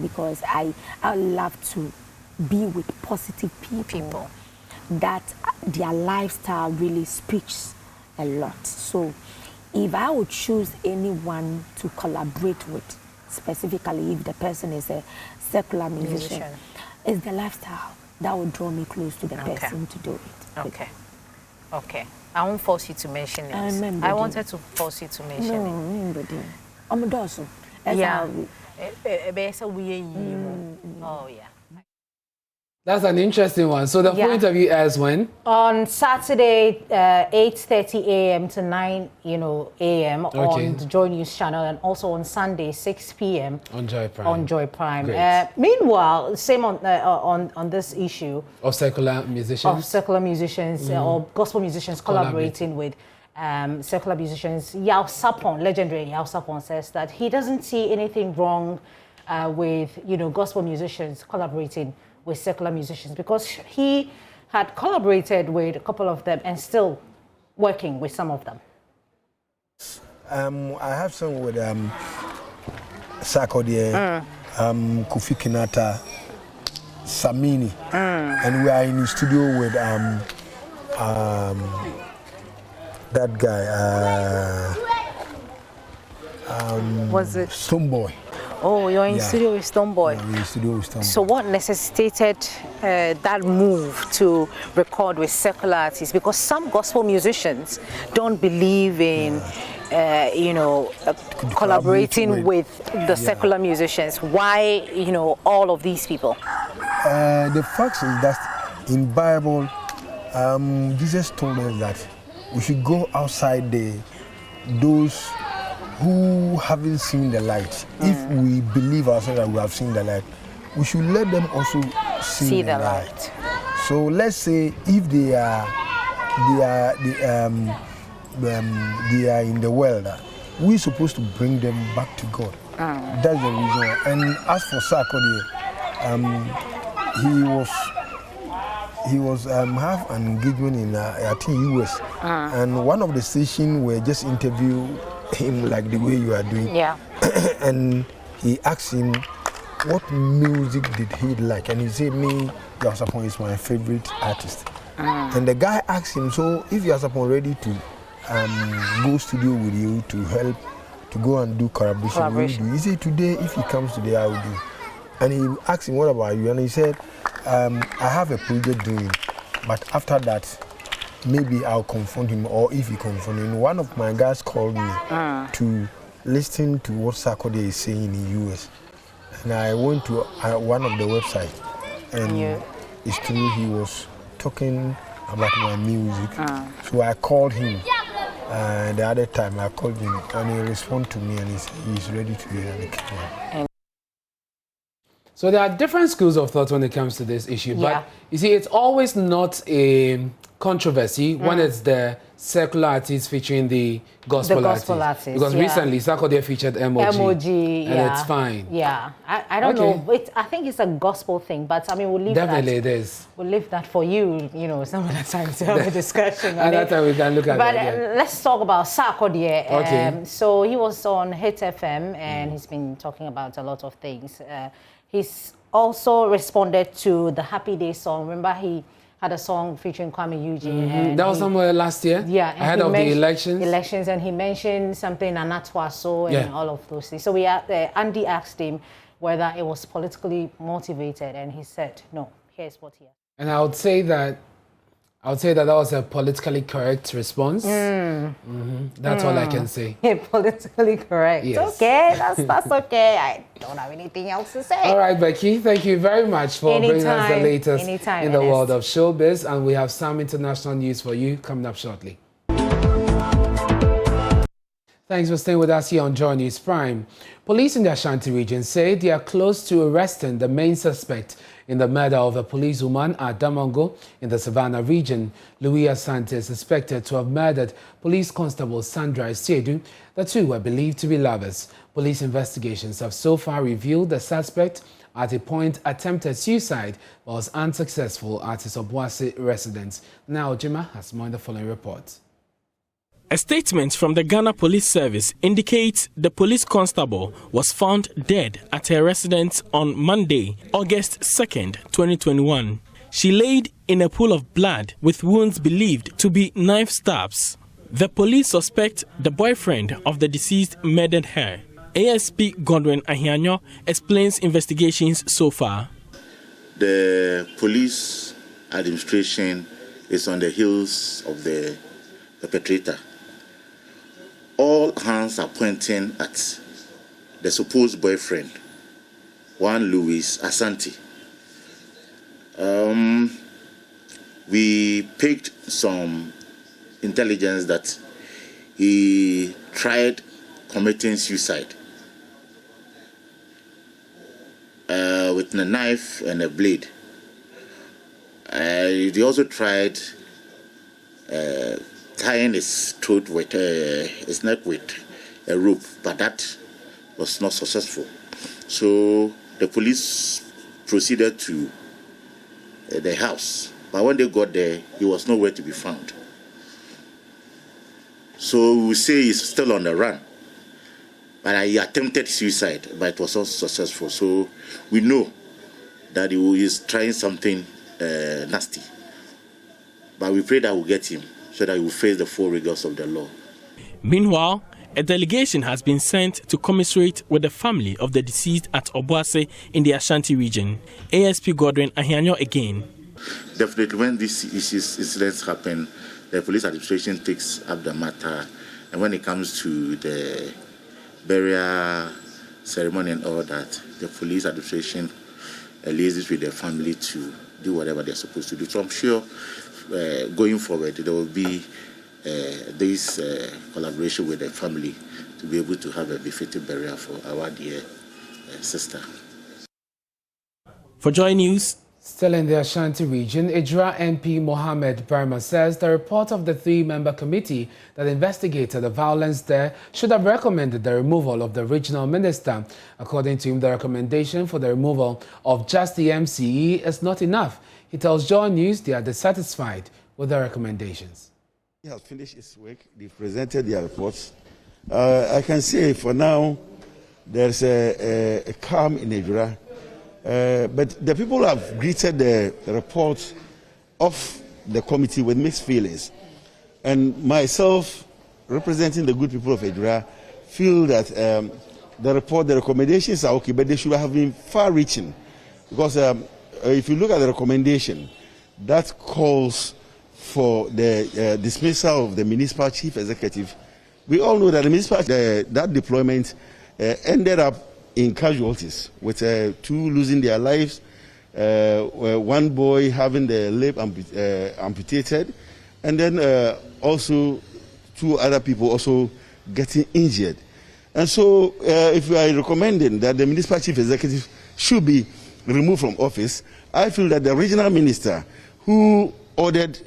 Speaker 14: because I love to be with positive people that their lifestyle really speaks a lot. So if I would choose anyone to collaborate with, specifically if the person is a secular musician, it's the lifestyle that would draw me close to the person to do it.
Speaker 13: Okay. I won't force you to mention it. I wanted to force you to mention it.
Speaker 14: I'm a dozen.
Speaker 13: Yeah. Oh, yeah.
Speaker 1: That's an interesting one. So the full interview airs when?
Speaker 13: On Saturday, 8:30 a.m. to 9 a.m. on the Joy News channel, and also on Sunday, 6 p.m.
Speaker 1: on Joy Prime.
Speaker 13: On Joy Prime. Meanwhile, same on this issue
Speaker 1: of secular musicians.
Speaker 13: Or gospel musicians collaborating with secular musicians. Yao Sapon, legendary Yao Sapon, says that he doesn't see anything wrong with gospel musicians collaborating with secular musicians, because he had collaborated with a couple of them and still working with some of them.
Speaker 15: I have some with Sarkodie, Kofi Kinata, Samini, and we are in the studio with that guy.
Speaker 13: Was it
Speaker 15: Stoneboy?
Speaker 13: Oh, you're in studio with Stoneboy.
Speaker 15: Yeah, we're in studio with Stoneboy.
Speaker 13: So what necessitated that move to record with secular artists? Because some gospel musicians don't believe in, collaborating with the secular musicians. Why, all of these people?
Speaker 15: The fact is that in Bible, Jesus told us that we should go outside those who haven't seen the light. If we believe ourselves that we have seen the light, we should let them also see the light. So let's say if they are in the world, we're supposed to bring them back to God. That's the reason. And as for Sarkodie, he was have an engagement in I think US, and one of the stations were just interview him like the way you are doing.
Speaker 13: Yeah.
Speaker 15: And he asked him what music did he like, and he said, "Me, Yasapon is my favorite artist." And the guy asked him, "So if Yasapon ready to go studio with you to help to go and do collaboration, will you do?" He said, "Today, if he comes today, I will do." And he asked him, "What about you?" And he said, "I have a project doing, but after that, maybe I'll confront him, or if he confront him." One of my guys called me to listen to what Sarkodie is saying in the US. And I went to one of the websites, and it's true, he was talking about my music. So I called him. The other time I called him, and he responded to me, and he said he's ready to hear the kid.
Speaker 1: So there are different schools of thought when it comes to this issue, but you see, it's always not a controversy when it's the secular artists featuring the gospel artists. Because recently, Sarkodie featured emoji, and it's fine.
Speaker 13: Yeah, I don't know. I think it's a gospel thing, but I mean, we'll leave
Speaker 1: Definitely it is.
Speaker 13: We'll leave that for you, some of the time to have a discussion on
Speaker 1: Another time we can look at
Speaker 13: but
Speaker 1: that.
Speaker 13: let's talk about Sarkodie.
Speaker 1: Okay.
Speaker 13: So he was on Hit FM, and he's been talking about a lot of things. He's also responded to the Happy Day song. Remember, he had a song featuring Kwame Eugene.
Speaker 1: That was somewhere last year?
Speaker 13: Yeah.
Speaker 1: Ahead of the elections?
Speaker 13: And he mentioned something, Anatwaso, and all of those things. So Andy asked him whether it was politically motivated, and he said, no. Here's what he asked.
Speaker 1: And I would say that was a politically correct response. That's all I can say.
Speaker 13: Yeah, politically correct.
Speaker 1: Yes.
Speaker 13: Okay, that's okay. I don't have anything else to say.
Speaker 1: All right, Becky, thank you very much for bringing us the latest in the world of showbiz. And we have some international news for you coming up shortly. Thanks for staying with us here on Joy News Prime. Police in the Ashanti region say they are close to arresting the main suspect in the murder of a policewoman at Damongo in the Savannah region. Louis Asante is suspected to have murdered police constable Sandra Esiedu. The two were believed to be lovers. Police investigations have so far revealed the suspect at a point attempted suicide but was unsuccessful at his Obuasi residence. Now, Jima has more in the following report.
Speaker 16: A statement from the Ghana Police Service indicates the police constable was found dead at her residence on Monday, August 2nd, 2021. She laid in a pool of blood with wounds believed to be knife stabs. The police suspect the boyfriend of the deceased murdered her. ASP Godwin Ahianyo explains investigations so far.
Speaker 17: The police administration is on the heels of the perpetrator. All hands are pointing at the supposed boyfriend, one Louis Asante. We picked some intelligence that he tried committing suicide with a knife and a blade. They also tried tying his throat with his neck with a rope, but that was not successful. So the police proceeded to the house But when they got there, he was nowhere to be found. So we say he's still on the run. But he attempted suicide, but it was not successful. So we know that he is trying something nasty. But we pray that we'll get him so that he will face the full rigors of the law.
Speaker 16: Meanwhile, a delegation has been sent to commiserate with the family of the deceased at Obuase in the Ashanti region. ASP Godwin Ahianyo again.
Speaker 17: Definitely, when these incidents happen, the police administration takes up the matter. And when it comes to the burial ceremony and all that, the police administration liaises with the family to do whatever they're supposed to do. So I'm sure going forward there will be this collaboration with the family to be able to have a befitting burial for our dear sister.
Speaker 16: For Joy News.
Speaker 1: Still in the Ashanti region, Ijra MP Mohammed Burma says the report of the three-member committee that investigated the violence there should have recommended the removal of the regional minister. According to him, the recommendation for the removal of just the MCE is not enough. He tells Joy News they are dissatisfied with the recommendations.
Speaker 18: He has finished his work. They've presented their reports. I can say for now there's a calm in Ijra. But the people have greeted the report of the committee with mixed feelings. And myself, representing the good people of Ijra, feel that the report, the recommendations are okay, but they should have been far-reaching. Because if you look at the recommendation, that calls for the dismissal of the municipal chief executive. We all know that the municipal that deployment ended up in casualties, with two losing their lives, one boy having the leg amputated, and then also two other people also getting injured. And so if we are recommending that the municipal chief executive should be removed from office, I feel that the regional minister who ordered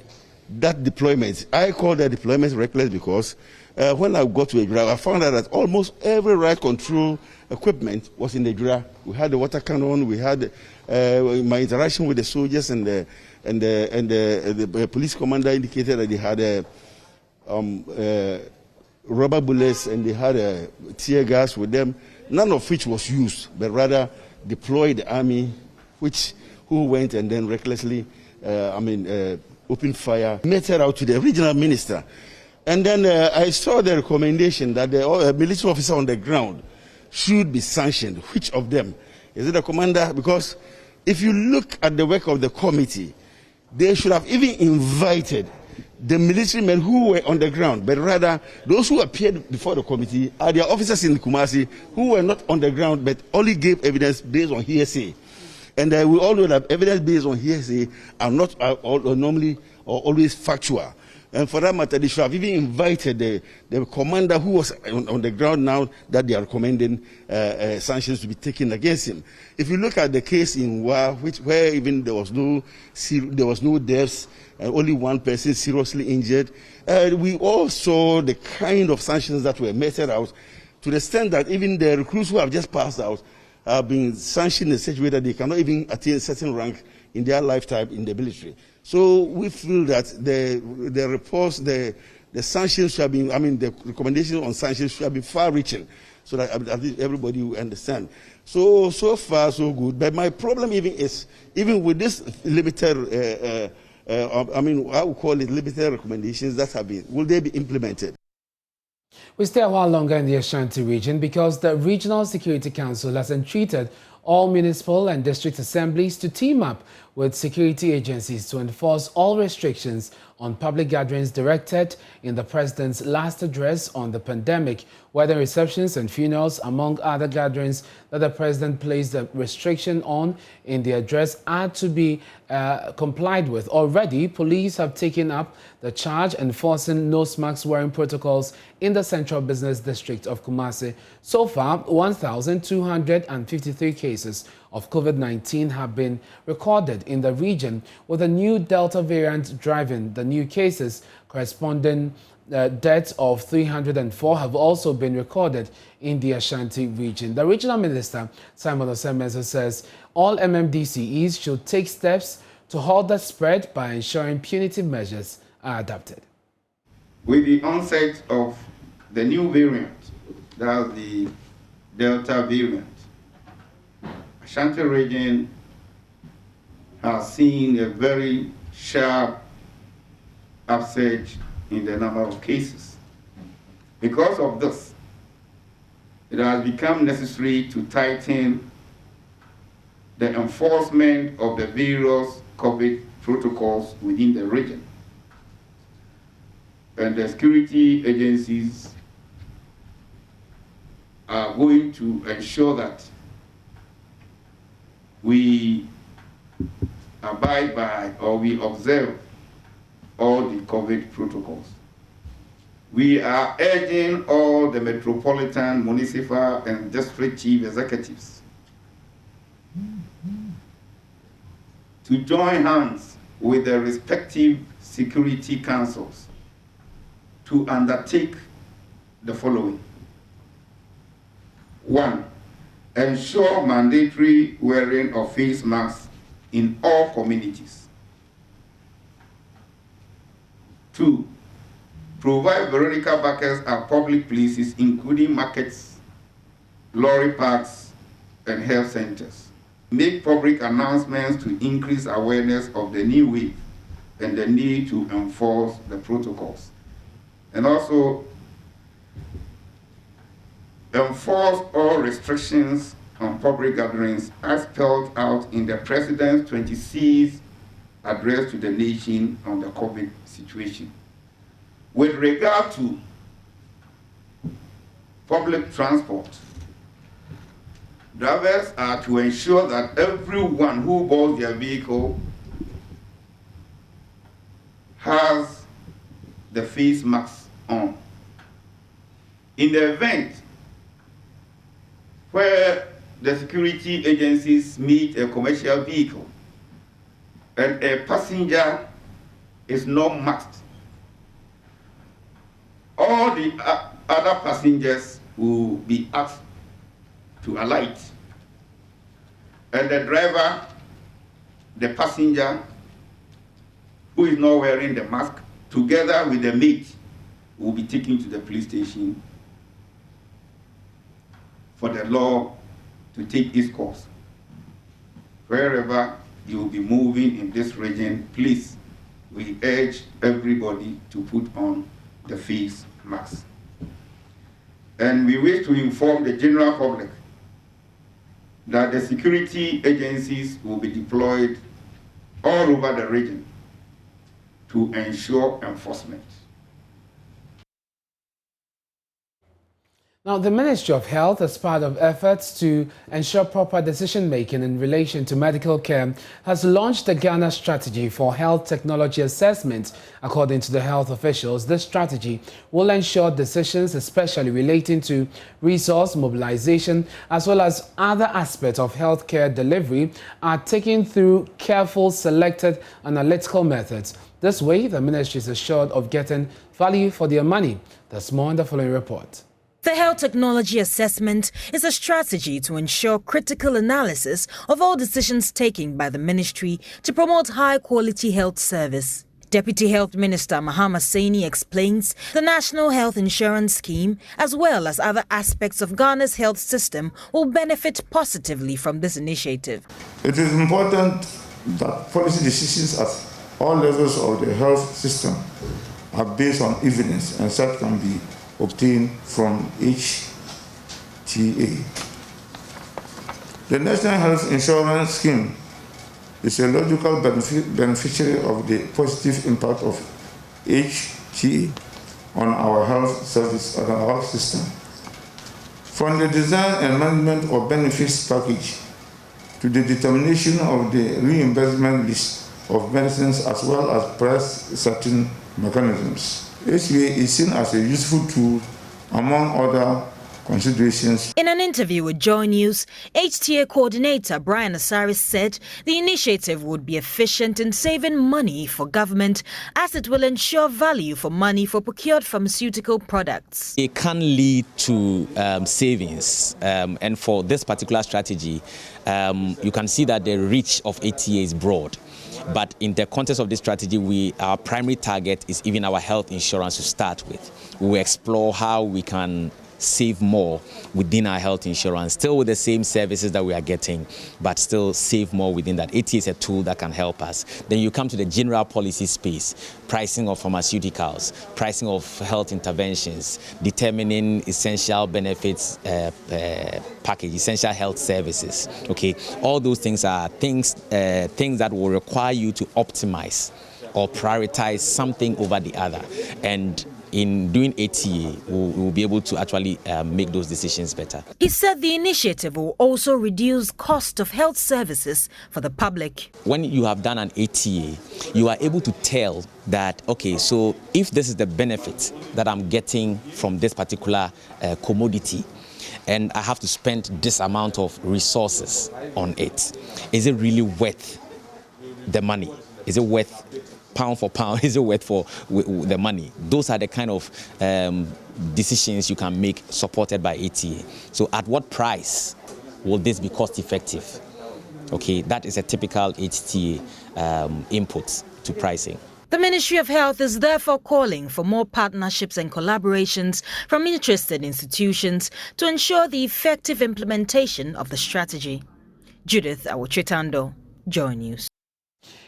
Speaker 18: that deployment, I call that deployment reckless because when I got to Ijra, I found out that almost every riot control equipment was in Ijra. We had the water cannon, we had my interaction with the soldiers, and the police commander indicated that they had rubber bullets and they had tear gas with them, none of which was used, but rather deployed the army, who went and then recklessly, opened fire, meted out to the regional minister. And then I saw the recommendation that the military officer on the ground should be sanctioned. Which of them? Is it the commander? Because if you look at the work of the committee, they should have even invited the military men who were on the ground, but rather those who appeared before the committee are their officers in Kumasi who were not on the ground but only gave evidence based on hearsay. And we all know that evidence based on hearsay are not normally or always factual. And for that matter, they should have even invited the commander who was on the ground now that they are recommending sanctions to be taken against him. If you look at the case in Wa, where even there was no deaths and only one person seriously injured, we all saw the kind of sanctions that were meted out to the extent that even the recruits who have just passed out have been sanctioned in such a way that they cannot even attain a certain rank in their lifetime in the military. So we feel that the reports, the sanctions should have been, the recommendations on sanctions should have been far-reaching, so that at least everybody will understand. So far, so good. But my problem even with this limited, I would call it limited recommendations that have been, will they be implemented?
Speaker 1: We stay a while longer in the Ashanti region because the Regional Security Council has entreated all municipal and district assemblies to team up with security agencies to enforce all restrictions on public gatherings directed in the President's last address on the pandemic, wedding receptions and funerals, among other gatherings that the President placed a restriction on in the address are to be complied with. Already, police have taken up the charge enforcing nose mask wearing protocols in the Central Business District of Kumasi. So far, 1,253 cases of COVID-19 have been recorded in the region, with a new Delta variant driving the new cases. Corresponding deaths of 304 have also been recorded in the Ashanti region. The regional minister, Simon Osemezo, says all MMDCEs should take steps to halt the spread by ensuring punitive measures are adopted.
Speaker 19: With the onset of the new variant, that's the Delta variant, Ashanti region has seen a very sharp upsurge in the number of cases. Because of this, it has become necessary to tighten the enforcement of the various COVID protocols within the region. And the security agencies are going to ensure that we abide by or we observe all the COVID protocols. We are urging all the metropolitan, municipal, and district chief executives to join hands with the respective security councils to undertake the following. 1, ensure mandatory wearing of face masks in all communities. 2, provide Veronica buckets at public places, including markets, lorry parks, and health centers. Make public announcements to increase awareness of the new wave and the need to enforce the protocols. And also, enforce all restrictions on public gatherings as spelled out in the President's 26th address to the nation on the COVID situation. With regard to public transport, drivers are to ensure that everyone who boards their vehicle has the face mask on. In the event where the security agencies meet a commercial vehicle and a passenger is not masked, all the other passengers will be asked to alight. And the driver, the passenger who is not wearing the mask, together with the mate, will be taken to the police station for the law to take its course. Wherever you will be moving in this region, please, we urge everybody to put on the face mask. And we wish to inform the general public that the security agencies will be deployed all over the region to ensure enforcement.
Speaker 1: Now, the Ministry of Health, as part of efforts to ensure proper decision-making in relation to medical care, has launched the Ghana Strategy for Health Technology Assessment. According to the health officials, this strategy will ensure decisions, especially relating to resource mobilization, as well as other aspects of healthcare delivery, are taken through careful, selected, analytical methods. This way, the ministry is assured of getting value for their money. There's more in the following report.
Speaker 20: The Health Technology Assessment is a strategy to ensure critical analysis of all decisions taken by the ministry to promote high-quality health service. Deputy Health Minister Mahama Saini explains the National Health Insurance Scheme, as well as other aspects of Ghana's health system, will benefit positively from this initiative.
Speaker 21: It is important that policy decisions at all levels of the health system are based on evidence, and such can be obtained from HTA. The National Health Insurance Scheme is a logical beneficiary of the positive impact of HTA on our health service and our health system. From the design and management of benefits package to the determination of the reimbursement list of medicines, as well as price setting mechanisms, HTA is seen as a useful tool, among other considerations.
Speaker 20: In an interview with Joy News, HTA coordinator Brian Asaris said the initiative would be efficient in saving money for government as it will ensure value for money for procured pharmaceutical products.
Speaker 3: It can lead to savings, and for this particular strategy, you can see that the reach of HTA is broad. But in the context of this strategy, our primary target is even our health insurance to start with. We will explore how we can save more within our health insurance, still with the same services that we are getting, but still save more within that. HTA is a tool that can help us. Then you come to the general policy space, pricing of pharmaceuticals, pricing of health interventions, determining essential benefits package, essential health services. Okay, all those things are things that will require you to optimize or prioritize something over the other. And in doing HTA, we'll be able to actually make those decisions better.
Speaker 20: He said the initiative will also reduce cost of health services for the public.
Speaker 3: When you have done an HTA, you are able to tell that, okay, so if this is the benefit that I'm getting from this particular commodity, and I have to spend this amount of resources on it, is it really worth the money? Is it worth pound for pound? Is it worth for the money? Those are the kind of decisions you can make supported by HTA. So at what price will this be cost effective? Okay, that is a typical HTA input to pricing.
Speaker 20: The Ministry of Health is therefore calling for more partnerships and collaborations from interested institutions to ensure the effective implementation of the strategy. Judith Awotritando, Joy News.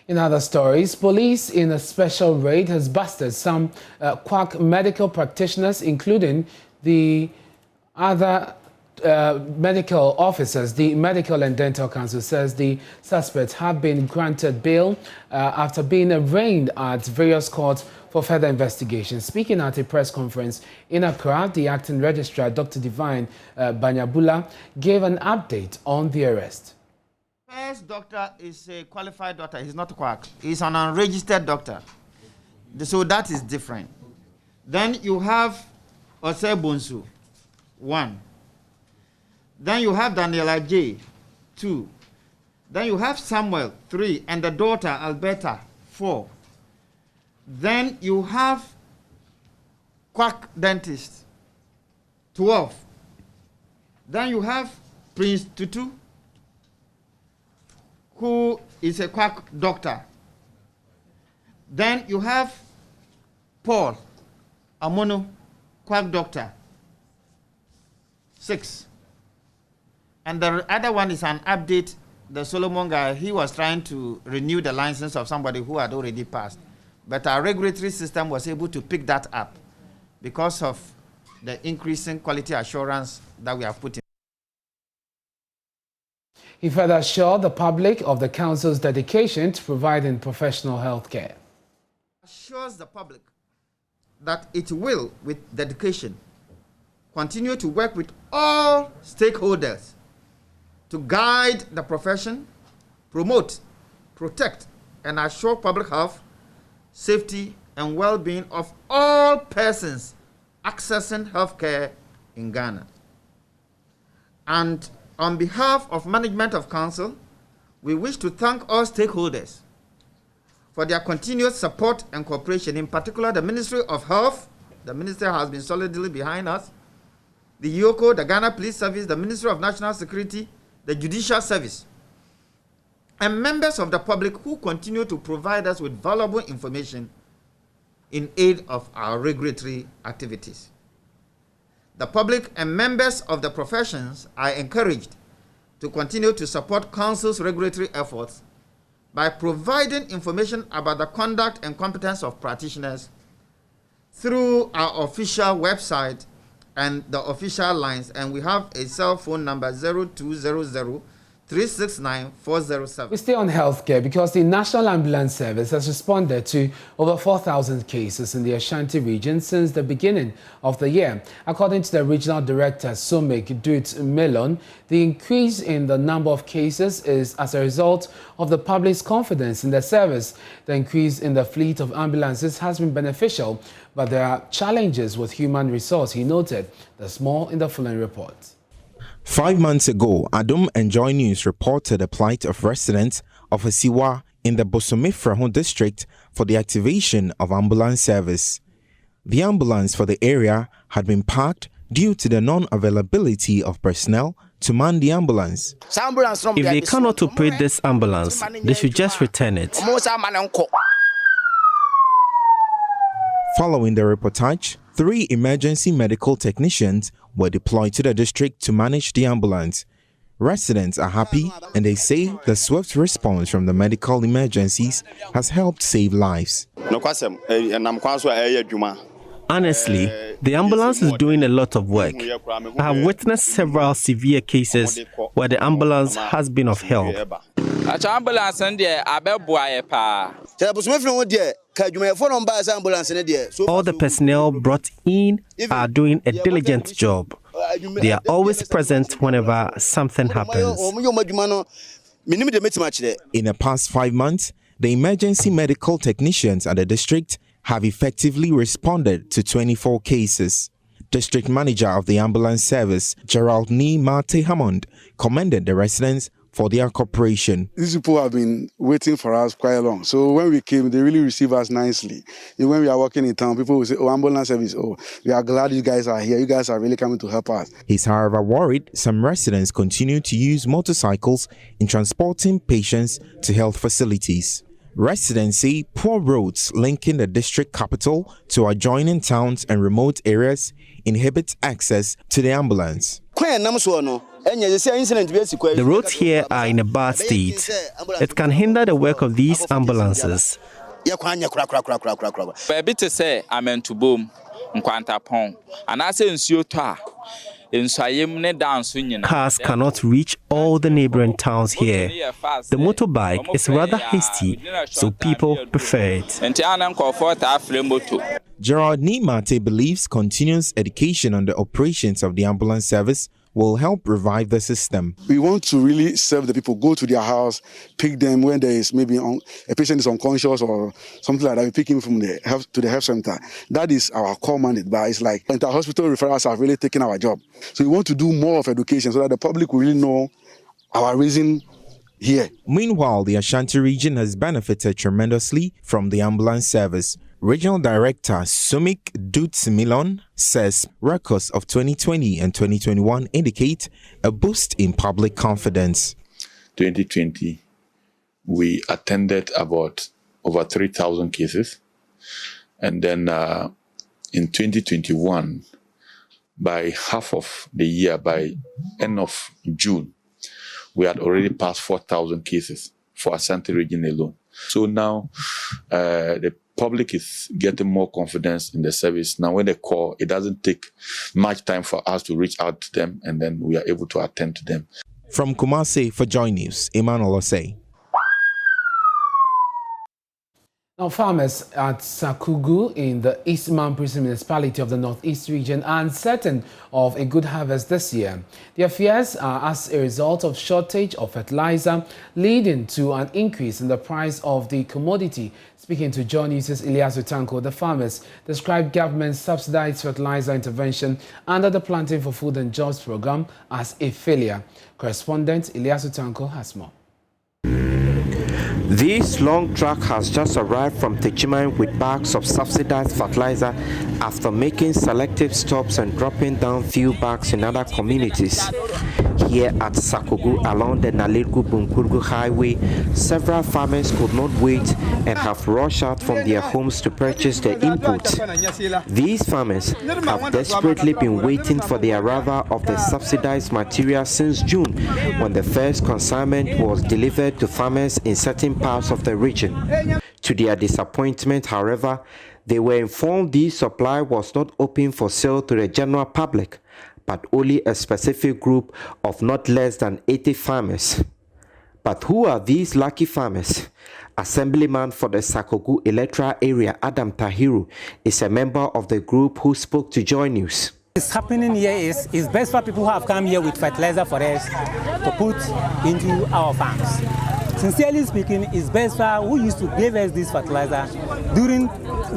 Speaker 1: In other stories, police in a special raid has busted some quack medical practitioners, including the other medical officers. The Medical and Dental Council says the suspects have been granted bail after being arraigned at various courts for further investigation. Speaking at a press conference in Accra, the acting registrar, Dr. Divine Banyabula, gave an update on the arrest.
Speaker 22: First doctor is a qualified doctor. He's not a quack. He's an unregistered doctor. So that is different. Then you have Ose Bonsu, 1. Then you have Daniela J, 2. Then you have Samuel, 3, and the daughter Alberta, 4. Then you have quack dentist, 12. Then you have Prince Tutu, who is a quack doctor. Then you have Paul Amono, quack doctor, 6. And the other one is an update. The Solomon guy, he was trying to renew the license of somebody who had already passed. But our regulatory system was able to pick that up because of the increasing quality assurance that we have put in.
Speaker 1: He further assured the public of the Council's dedication to providing professional health care.
Speaker 22: Assures the public that it will, with dedication, continue to work with all stakeholders to guide the profession, promote, protect, and assure public health, safety, and well-being of all persons accessing health care in Ghana. And on behalf of management of Council, we wish to thank all stakeholders for their continuous support and cooperation, in particular the Ministry of Health. The Minister has been solidly behind us, the IOCO, the Ghana Police Service, the Ministry of National Security, the Judicial Service, and members of the public who continue to provide us with valuable information in aid of our regulatory activities. The public and members of the professions are encouraged to continue to support Council's regulatory efforts by providing information about the conduct and competence of practitioners through our official website and the official lines. And we have a cell phone number 0200 369-407.
Speaker 1: We stay on healthcare because the National Ambulance Service has responded to over 4,000 cases in the Ashanti region since the beginning of the year. According to the Regional Director, Somik Dut Melon, the increase in the number of cases is as a result of the public's confidence in the service. The increase in the fleet of ambulances has been beneficial, but there are challenges with human resource, he noted. There's more in the following report.
Speaker 2: 5 months ago, Adom and Joy News reported the plight of residents of Asiwa in the Bosomifraho district for the activation of ambulance service. The ambulance for the area had been parked due to the non-availability of personnel to man the ambulance.
Speaker 4: If they cannot operate this ambulance, they should just return it.
Speaker 2: Following the reportage, 3 emergency medical technicians were deployed to the district to manage the ambulance. Residents are happy and they say the swift response from the medical emergencies has helped save lives.
Speaker 4: Honestly, the ambulance is doing a lot of work. I have witnessed several severe cases where the ambulance has been of help. All the personnel brought in are doing a diligent job. They are always present whenever something happens.
Speaker 2: In the past 5 months, the emergency medical technicians at the district have effectively responded to 24 cases. District Manager of the Ambulance Service, Gerald Nee Mate Hammond, commended the residents for their cooperation.
Speaker 23: These people have been waiting for us quite long. So when we came, they really received us nicely. And when we are walking in town, people will say, oh, ambulance service, oh, we are glad you guys are here. You guys are really coming to help us.
Speaker 2: He's, however, worried some residents continue to use motorcycles in transporting patients to health facilities. Residents say poor roads linking the district capital to adjoining towns and remote areas inhibit access to the ambulance.
Speaker 4: The roads here are in a bad state. It can hinder the work of these ambulances. Cars cannot reach all the neighboring towns here. The motorbike is rather hasty, so people prefer it.
Speaker 2: Gerard Nimate believes continuous education on the operations of the ambulance service will help revive the system.
Speaker 23: We want to really serve the people, go to their house, pick them when there is maybe a patient is unconscious or something like that. We pick him from the health to the health center. That is our core mandate, but it's like inter-hospital referrals have really taken our job. So we want to do more of education so that the public will really know our reason here.
Speaker 2: Meanwhile, the Ashanti region has benefited tremendously from the ambulance service. Regional Director Somik Dut-Milon says records of 2020 and 2021 indicate a boost in public confidence.
Speaker 24: 2020, we attended about over 3,000 cases. And then in 2021, by half of the year, by end of June, we had already passed 4,000 cases for Ashanti region alone. So now the public is getting more confidence in the service. Now when they call, it doesn't take much time for us to reach out to them, and then we are able to attend to them.
Speaker 2: From Kumasi for Joy News, Emmanuel Osei.
Speaker 1: Now, farmers at Sakugu in the East Mamprusi municipality of the Northeast region are uncertain of a good harvest this year. Their fears are as a result of shortage of fertilizer, leading to an increase in the price of the commodity. Speaking to Joy News' Ilyasu Tanko, the farmers described government's subsidized fertilizer intervention under the Planting for Food and Jobs program as a failure. Correspondent Ilyasu Tanko has more.
Speaker 25: This long truck has just arrived from Techiman with bags of subsidized fertilizer after making selective stops and dropping down few bags in other communities. Here at Sakugu along the Nalirgu-Bunkurgu highway, several farmers could not wait and have rushed out from their homes to purchase their inputs. These farmers have desperately been waiting for the arrival of the subsidized material since June, when the first consignment was delivered to farmers in certain parts of the region. To their disappointment, however, they were informed this supply was not open for sale to the general public, but only a specific group of not less than 80 farmers. But who are these lucky farmers? Assemblyman for the Sakogu electoral area, Adam Tahiru, is a member of the group who spoke to Joy News.
Speaker 5: What's happening here is best for people who have come here with fertilizer for us to put into our farms. Sincerely speaking, it's best for who used to give us this fertilizer during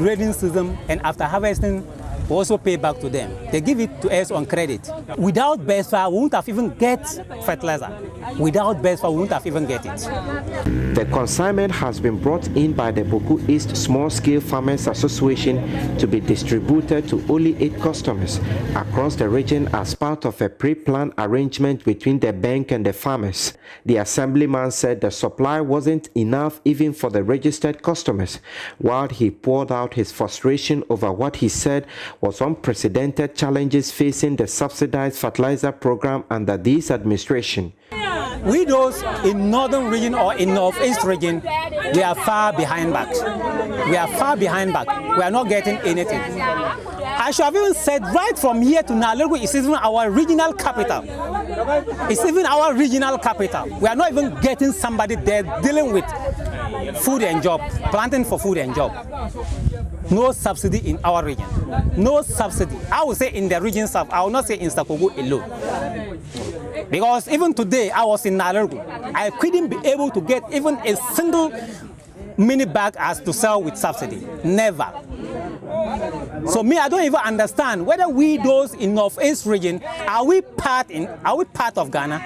Speaker 5: rainy season, and after harvesting, we also pay back to them. They give it to us on credit. Without BESFA, we wouldn't have even get fertilizer. Without BESFA, we wouldn't have even get it.
Speaker 25: The consignment has been brought in by the Boku East Small Scale Farmers Association to be distributed to only 8 customers across the region as part of a pre-planned arrangement between the bank and the farmers. The assemblyman said the supply wasn't enough even for the registered customers, while he poured out his frustration over what he said was unprecedented challenges facing the subsidized fertilizer program under this administration.
Speaker 5: We those in northern region or in northeast region, we are far behind back. We are far behind back. We are not getting anything. I should have even said right from here to Nalurgu is even our regional capital. It's even our regional capital. We are not even getting somebody there dealing with food and job, planting for food and job. No subsidy in our region. No subsidy. I would say in the region south. I will not say in Sakogu alone. Because even today, I was in Nalurgu. I couldn't be able to get even a single mini bag as to sell with subsidy. Never. So me, I don't even understand whether we those in northeast region, are we part of Ghana?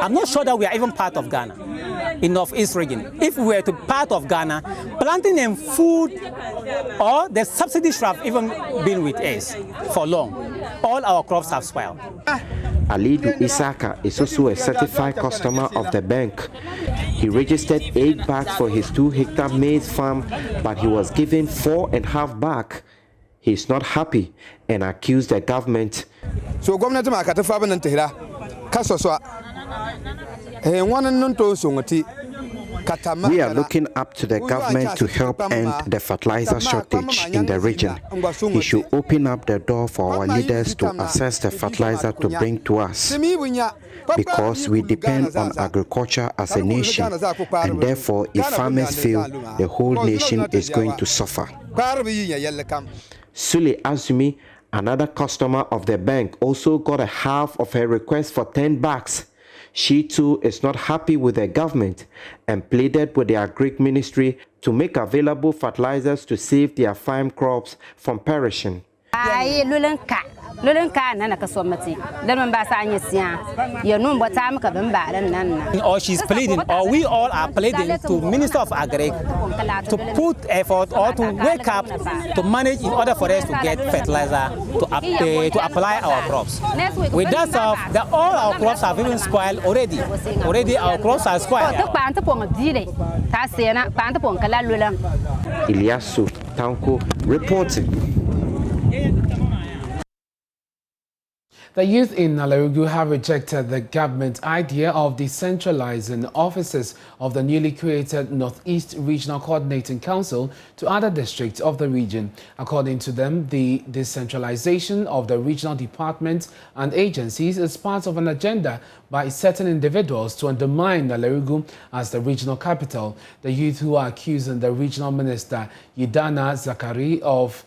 Speaker 5: I'm not sure that we are even part of Ghana in northeast region. If we were to part of Ghana, planting and food or the subsidy should have even been with us for long. All our crops have spoiled.
Speaker 25: Alidu Isaka is also a certified customer of the bank. He registered 8 bags for his 2-hectare maize farm, but he was given 4.5 bags. He is not happy and accused the government.
Speaker 6: So government
Speaker 25: we are looking up to the government to help end the fertilizer shortage in the region. He should open up the door for our leaders to access the fertilizer to bring to us, because we depend on agriculture as a nation, and therefore if farmers fail, the whole nation is going to suffer. Sule Azumi, another customer of the bank, also got a half of her request for 10 bags. She too is not happy with the government and pleaded with the Agric Ministry to make available fertilizers to save their farm crops from perishing.
Speaker 5: Or she's pleading, or we all are pleading to Minister of Agri to put effort or to wake up to manage in order for us to get fertilizer to apply our crops. With that stuff, all our crops have even spoiled already. Already our crops are spoiled.
Speaker 25: Ilyasu Tanko reporting.
Speaker 1: The youth in Nalarugu have rejected the government idea of decentralizing offices of the newly created Northeast Regional Coordinating Council to other districts of the region. According to them, the decentralization of the regional departments and agencies is part of an agenda by certain individuals to undermine Nalarugu as the regional capital. The youth, who are accusing the regional minister, Yidana Zakari, of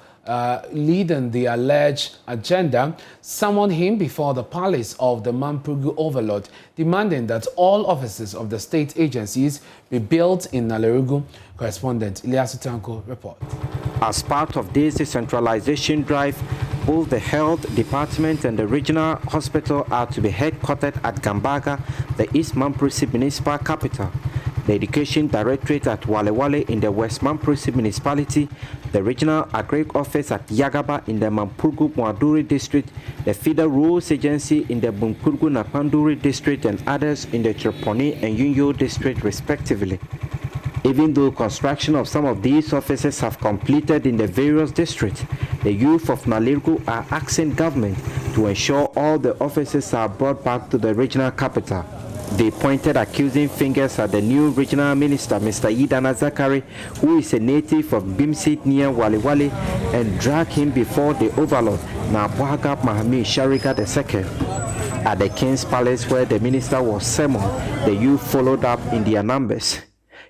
Speaker 1: leading the alleged agenda, summoned him before the palace of the Mamprugu overlord, demanding that all offices of the state agencies be built in Nalarugu. Correspondent Ilyasu Tanko report.
Speaker 25: As part of this decentralization drive, both the health department and the regional hospital are to be headquartered at Gambaga, the East Mamprusi municipal capital. The Education Directorate at Walewale in the West Mamprusi municipality, the Regional Agric Office at Yagaba in the Mamprugu Mwaduri district, the Feeder Rules Agency in the Bumpurgu Napanduri district, and others in the Triponi and Yunyo district respectively. Even though construction of some of these offices have completed in the various districts, the youth of Nalurgu are asking government to ensure all the offices are brought back to the regional capital. They pointed accusing fingers at the new regional minister, Mr. Yidana Zakari, who is a native of Bimsit near Walewale, and dragged him before the overlord, Nabuhaga Mahami Sharika II. At the King's Palace, where the minister was summoned, the youth followed up in their numbers.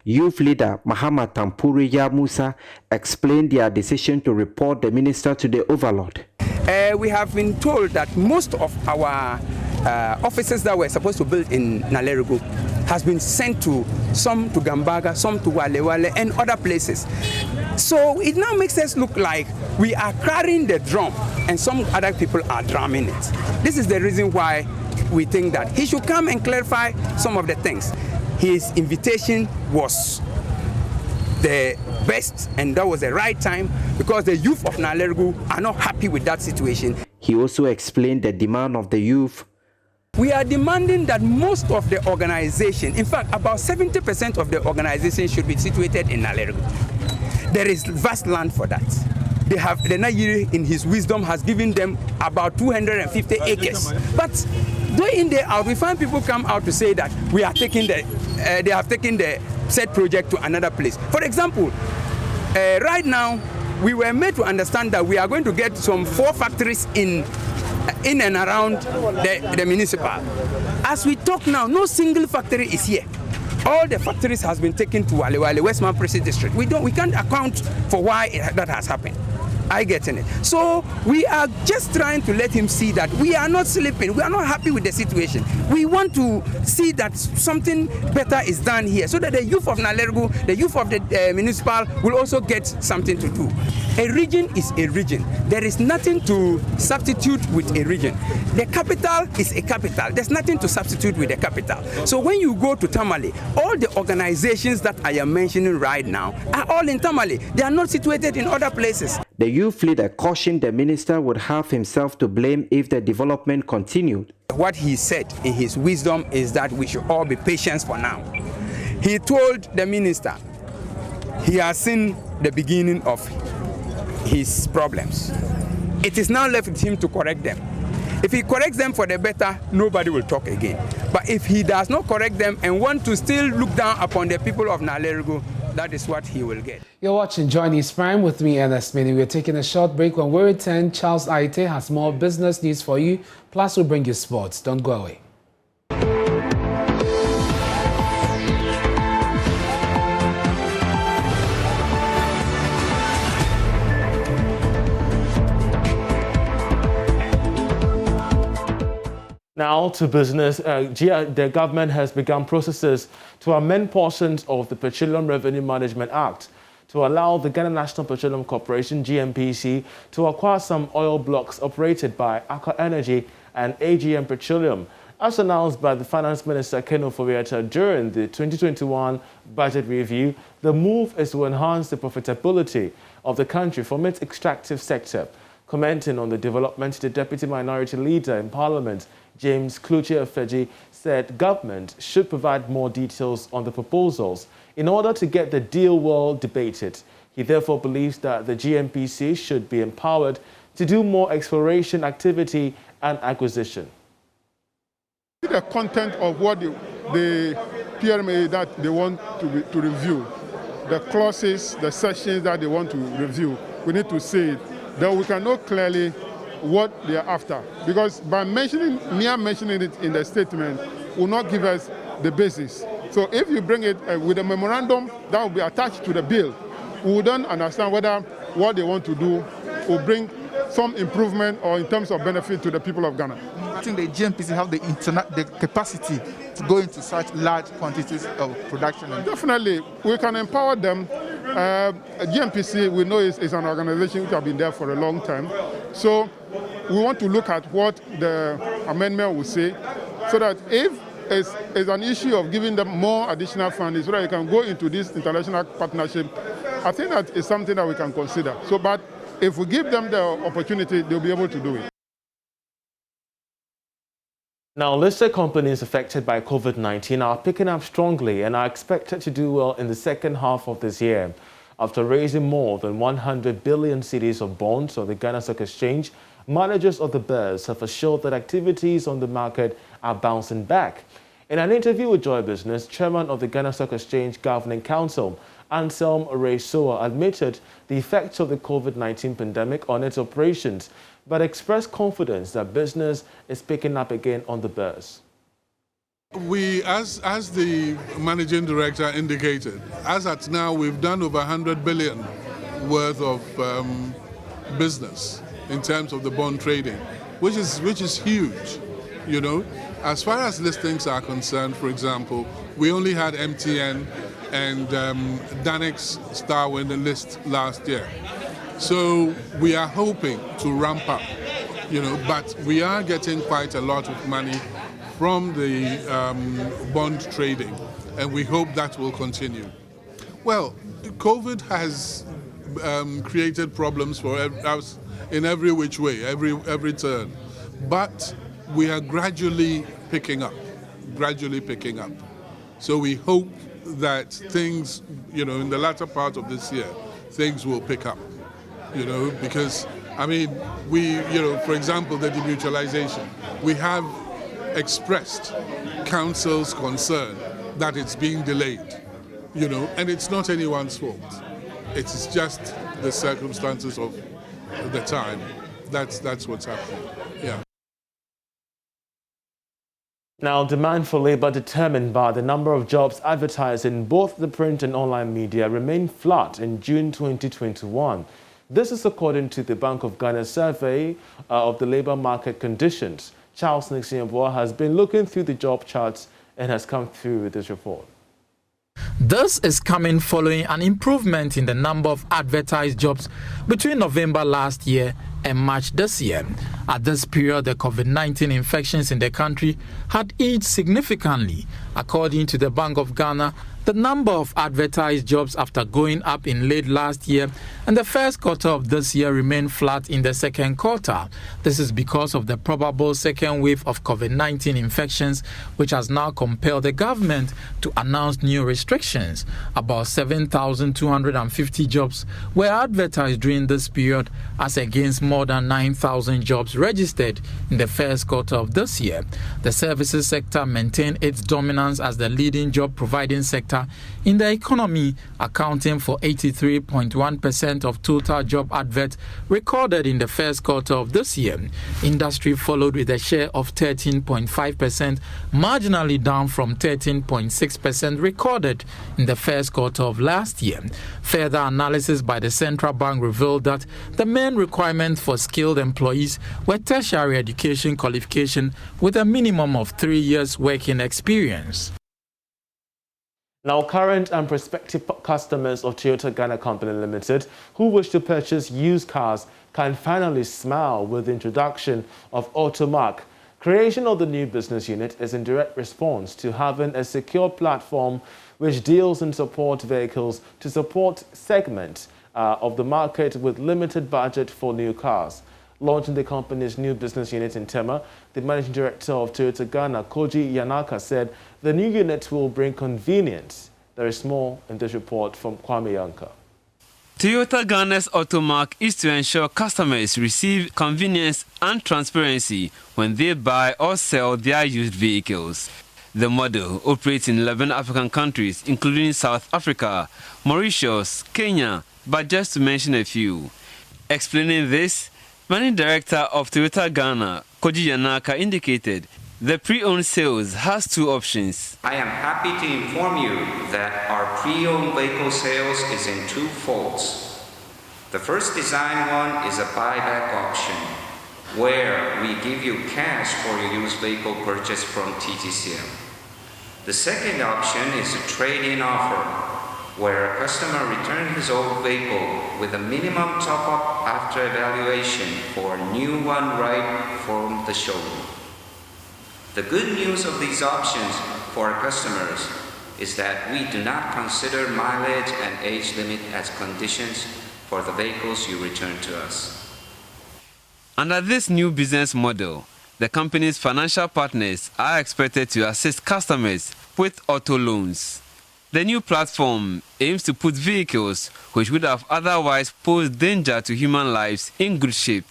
Speaker 25: Youth leader Muhammad Tampuriya Musa explained their decision to report the minister to the overlord.
Speaker 6: We have been told that most of our offices that were supposed to build in Nalerugu has been sent to some to Gambaga, some to Walewale and other places. So it now makes us look like we are carrying the drum and some other people are drumming it. This is the reason why we think that he should come and clarify some of the things. His invitation was the best and that was the right time because the youth of Nalerugu are not happy with that situation.
Speaker 25: He also explained the demand of the youth.
Speaker 6: We are demanding that most of the organization, in fact about 70% of the organization should be situated in Nalerugu. There is vast land for that. The Nayiri in his wisdom has given them about 250 acres. But day in, day out, we find people come out to say that we are taking they have taken the said project to another place. For example, right now, we were made to understand that we are going to get some 4 factories in and around the municipal. As we talk now, no single factory is here. All the factories has been taken to Walewale, Westman Presi district. We can't account for why that has happened. I get in it. So we are just trying to let him see that we are not sleeping. We are not happy with the situation. We want to see that something better is done here so that the youth of Nalerugu, the youth of the municipal will also get something to do. A region is a region. There is nothing to substitute with a region. The capital is a capital. There's nothing to substitute with the capital. So when you go to Tamale, all the organizations that I am mentioning right now are all in Tamale. They are not situated in other places.
Speaker 25: The youth leader cautioned the minister would have himself to blame if the development continued.
Speaker 6: What he said in his wisdom is that we should all be patient for now. He told the minister he has seen the beginning of his problems. It is now left with him to correct them. If he corrects them for the better, nobody will talk again. But if he does not correct them and want to still look down upon the people of Nalerugu, that is what he will get.
Speaker 1: You're watching Join News Prime with me, Ernest Mini. We're taking a short break. When we return, Charles Aite has more business news for you. Plus, we'll bring you sports. Don't go away.
Speaker 8: Now to business. The government has begun processes to amend portions of the Petroleum Revenue Management Act to allow the Ghana National Petroleum Corporation, GNPC, to acquire some oil blocks operated by Accra Energy and AGM Petroleum. As announced by the Finance Minister Ken Ofori-Atta during the 2021 budget review, the move is to enhance the profitability of the country from its extractive sector. Commenting on the development, the Deputy Minority Leader in Parliament, James Kluche-Afeji, said government should provide more details on the proposals in order to get the deal well debated. He therefore believes that the GNPC should be empowered to do more exploration activity and acquisition.
Speaker 7: The content of what the PRMA that they want to review, the clauses, the sections that they want to review, we need to see it. Then we can know clearly what they are after. Because by mere mentioning it in the statement will not give us the basis. So if you bring it with a memorandum that will be attached to the bill, we will then understand whether what they want to do will bring some improvement or in terms of benefit to the people of Ghana.
Speaker 9: I think the GNPC have the capacity to go into such large quantities of production.
Speaker 7: Definitely, we can empower them. GNPC, we know, is an organization which has been there for a long time. So we want to look at what the amendment will say, so that if it's an issue of giving them more additional funding so that you can go into this international partnership, I think that is something that we can consider. So, but if we give them the opportunity, they'll be able to do it.
Speaker 8: Now, listed companies affected by COVID-19 are picking up strongly and are expected to do well in the second half of this year. After raising more than 100 billion cedis of bonds on the Ghana Stock Exchange, managers of the BERS have assured that activities on the market are bouncing back. In an interview with Joy Business, Chairman of the Ghana Stock Exchange Governing Council, Anselm Raysoa, admitted the effects of the COVID-19 pandemic on its operations, but expressed confidence that business is picking up again on the bus.
Speaker 7: We, as the managing director indicated, as at now we've done over 100 billion worth of business in terms of the bond trading, which is huge, you know. As far as listings are concerned, for example, we only had MTN and Danix Star in the list last year. So we are hoping to ramp up, you know, but we are getting quite a lot of money from the bond trading, and we hope that will continue. Well, COVID has created problems for us in every which way, every turn, but we are gradually picking up. So we hope that things, you know, in the latter part of this year, things will pick up, you know, because, I mean, we, you know, for example, the demutualization, we have expressed council's concern that it's being delayed, you know, and it's not anyone's fault. It's just the circumstances of the time. That's what's happening. Yeah.
Speaker 8: Now, demand for labor determined by the number of jobs advertised in both the print and online media remained flat in June 2021. This is according to the Bank of Ghana survey of the labor market conditions. Charles Nixon has been looking through the job charts and has come through with this report.
Speaker 10: This is coming following an improvement in the number of advertised jobs between November last year and March this year. At this period, the COVID-19 infections in the country had eased significantly. According to the Bank of Ghana, the number of advertised jobs after going up in late last year and the first quarter of this year remained flat in the second quarter. This is because of the probable second wave of COVID-19 infections, which has now compelled the government to announce new restrictions. About 7,250 jobs were advertised during this period, as against more than 9,000 jobs registered in the first quarter of this year. The services sector maintained its dominance as the leading job providing sector in the economy, accounting for 83.1% of total job adverts recorded in the first quarter of this year. Industry followed with a share of 13.5%, marginally down from 13.6% recorded in the first quarter of last year. Further analysis by the central bank revealed that the main requirements for skilled employees were tertiary education qualification with a minimum of 3 years working experience.
Speaker 8: Now, current and prospective customers of Toyota Ghana Company Limited who wish to purchase used cars can finally smile with the introduction of Automark. Creation of the new business unit is in direct response to having a secure platform which deals in support vehicles to support segments of the market with limited budget for new cars. Launching the company's new business unit in Tema, the managing director of Toyota Ghana, Koji Yanaka, said the new unit will bring convenience. There is more in this report from Kwame Yanka.
Speaker 11: Toyota Ghana's Automark is to ensure customers receive convenience and transparency when they buy or sell their used vehicles. The model operates in 11 African countries, including South Africa, Mauritius, Kenya, but just to mention a few. Explaining this, Managing Director of Toyota Ghana, Koji Yanaka, indicated the pre-owned sales has two options.
Speaker 12: I am happy to inform you that our pre-owned vehicle sales is in two folds. The first design one is a buyback option, where we give you cash for your used vehicle purchase from TTCM. The second option is a trade-in offer, where a customer returns his old vehicle with a minimum top-up after evaluation for a new one right from the showroom. The good news of these options for our customers is that we do not consider mileage and age limit as conditions for the vehicles you return to us.
Speaker 11: Under this new business model, the company's financial partners are expected to assist customers with auto loans. The new platform aims to put vehicles which would have otherwise posed danger to human lives in good shape.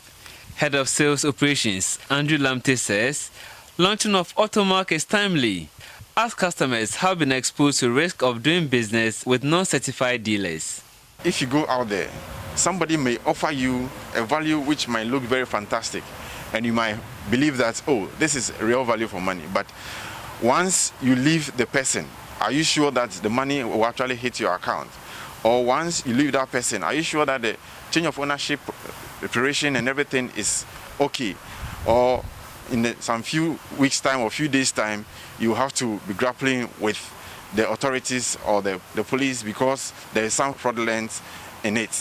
Speaker 11: Head of Sales Operations Andrew Lamte says, launching of Automark is timely as customers have been exposed to risk of doing business with non-certified dealers.
Speaker 13: If you go out there, somebody may offer you a value which might look very fantastic, and you might believe that, oh, this is real value for money. But once you leave the person, are you sure that the money will actually hit your account? Or once you leave that person, are you sure that the change of ownership, preparation and everything is okay? Or in some few weeks' time or few days' time, you have to be grappling with the authorities or the police because there is some fraudulence in it.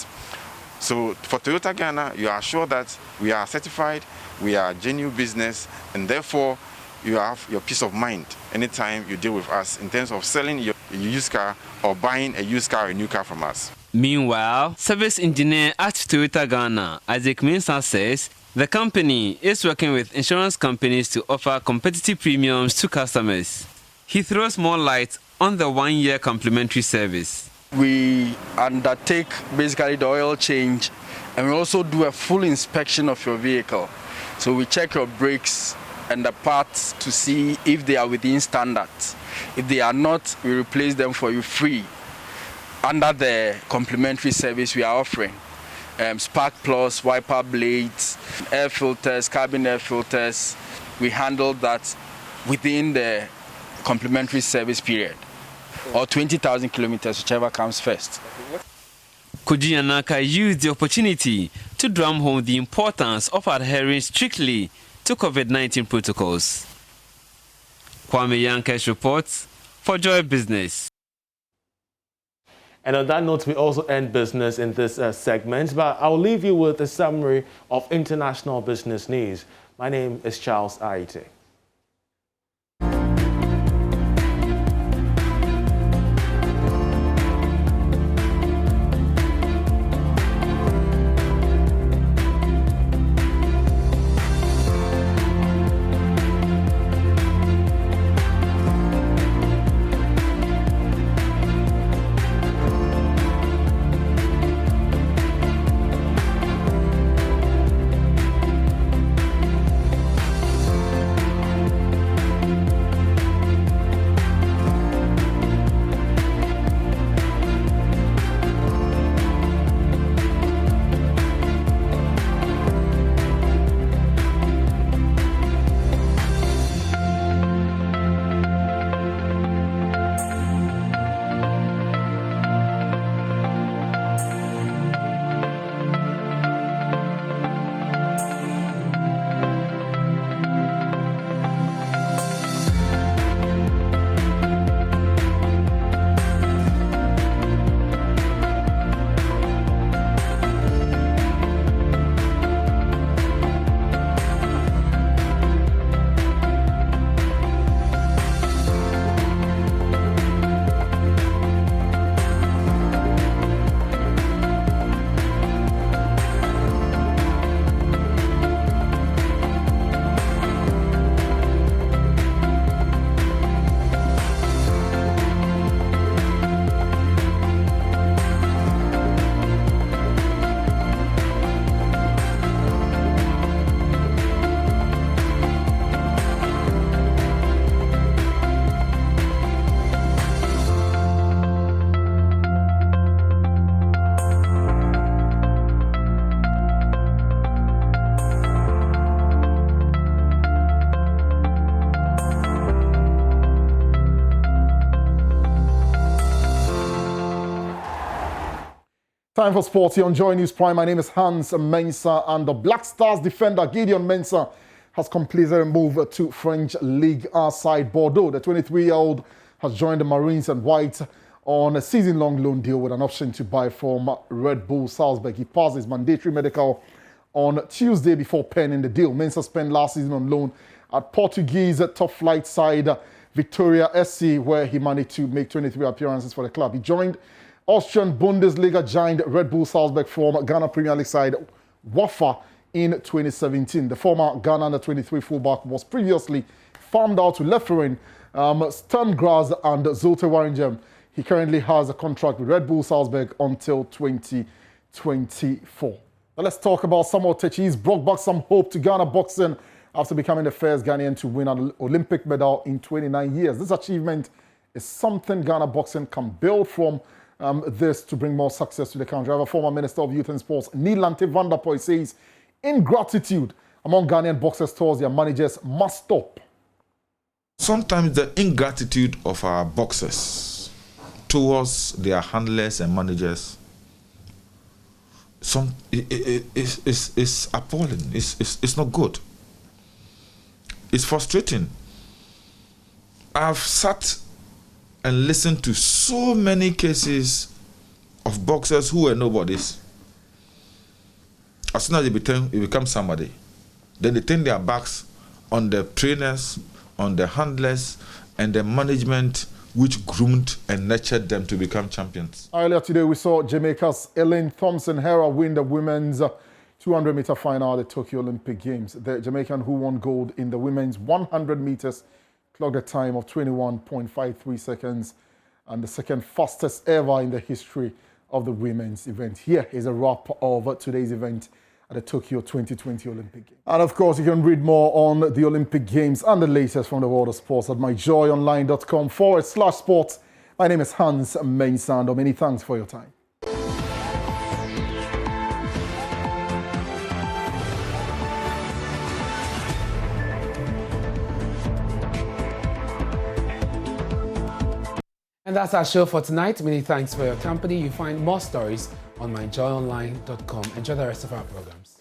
Speaker 13: So for Toyota Ghana, you are sure that we are certified, we are genuine business, and therefore you have your peace of mind anytime you deal with us in terms of selling your used car or buying a used car or a new car from us.
Speaker 11: Meanwhile, service engineer at Toyota Ghana, Isaac Mensah, says the company is working with insurance companies to offer competitive premiums to customers. He throws more light on the one-year complimentary service.
Speaker 14: We undertake basically the oil change, and we also do a full inspection of your vehicle. So we check your brakes and the parts to see if they are within standards. If they are not, we replace them for you free under the complimentary service we are offering. Spark Plus, wiper blades, air filters, cabin air filters. We handle that within the complimentary service period, or 20,000 kilometers, whichever comes first.
Speaker 11: Koji Anaka used the opportunity to drum home the importance of adhering strictly to COVID-19 protocols. Kwame Yankesh reports for Joy Business.
Speaker 8: And on that note, we also end business in this segment, but I'll leave you with a summary of international business news. My name is Charles Aite.
Speaker 15: Time for sports here on Joy News Prime. My name is Hans Mensah, and the Black Stars defender Gideon Mensah has completed a move to French Ligue 1 side Bordeaux. The 23-year-old has joined the Marines and White on a season-long loan deal with an option to buy from Red Bull Salzburg. He passed his mandatory medical on Tuesday before penning the deal. Mensah spent last season on loan at Portuguese top-flight side Victoria SC, where he managed to make 23 appearances for the club. He joined Austrian Bundesliga giant Red Bull Salzburg from Ghana Premier League side Wafa in 2017. The former Ghana under-23 fullback was previously farmed out to Leferen, Sturm Graz and Zulte Waregem. He currently has a contract with Red Bull Salzburg until 2024. Now let's talk about Samuel Techi's brought back some hope to Ghana boxing after becoming the first Ghanaian to win an Olympic medal in 29 years. This achievement is something Ghana boxing can build from this to bring more success to the country. Our former Minister of Youth and Sports, Nilante van der Poel, says ingratitude among Ghanaian boxers towards their managers must stop.
Speaker 16: Sometimes the ingratitude of our boxers towards their handlers and managers is appalling. It's not good. It's frustrating. I've sat and listened to so many cases of boxers who were nobodies. As soon as they become somebody, then they turn their backs on the trainers, on the handlers, and the management which groomed and nurtured them to become champions.
Speaker 15: Earlier today, we saw Jamaica's Thompson Hera win the women's 200-meter final at the Tokyo Olympic Games. The Jamaican who won gold in the women's 100 meters clocked a time of 21.53 seconds and the second fastest ever in the history of the women's event. Here is a wrap of today's event at the Tokyo 2020 Olympic Games. And of course, you can read more on the Olympic Games and the latest from the world of sports at myjoyonline.com/sports. My name is Hans Mensando. Many thanks for your time.
Speaker 1: And that's our show for tonight. Many thanks for your company. You find more stories on myjoyonline.com. Enjoy the rest of our programs.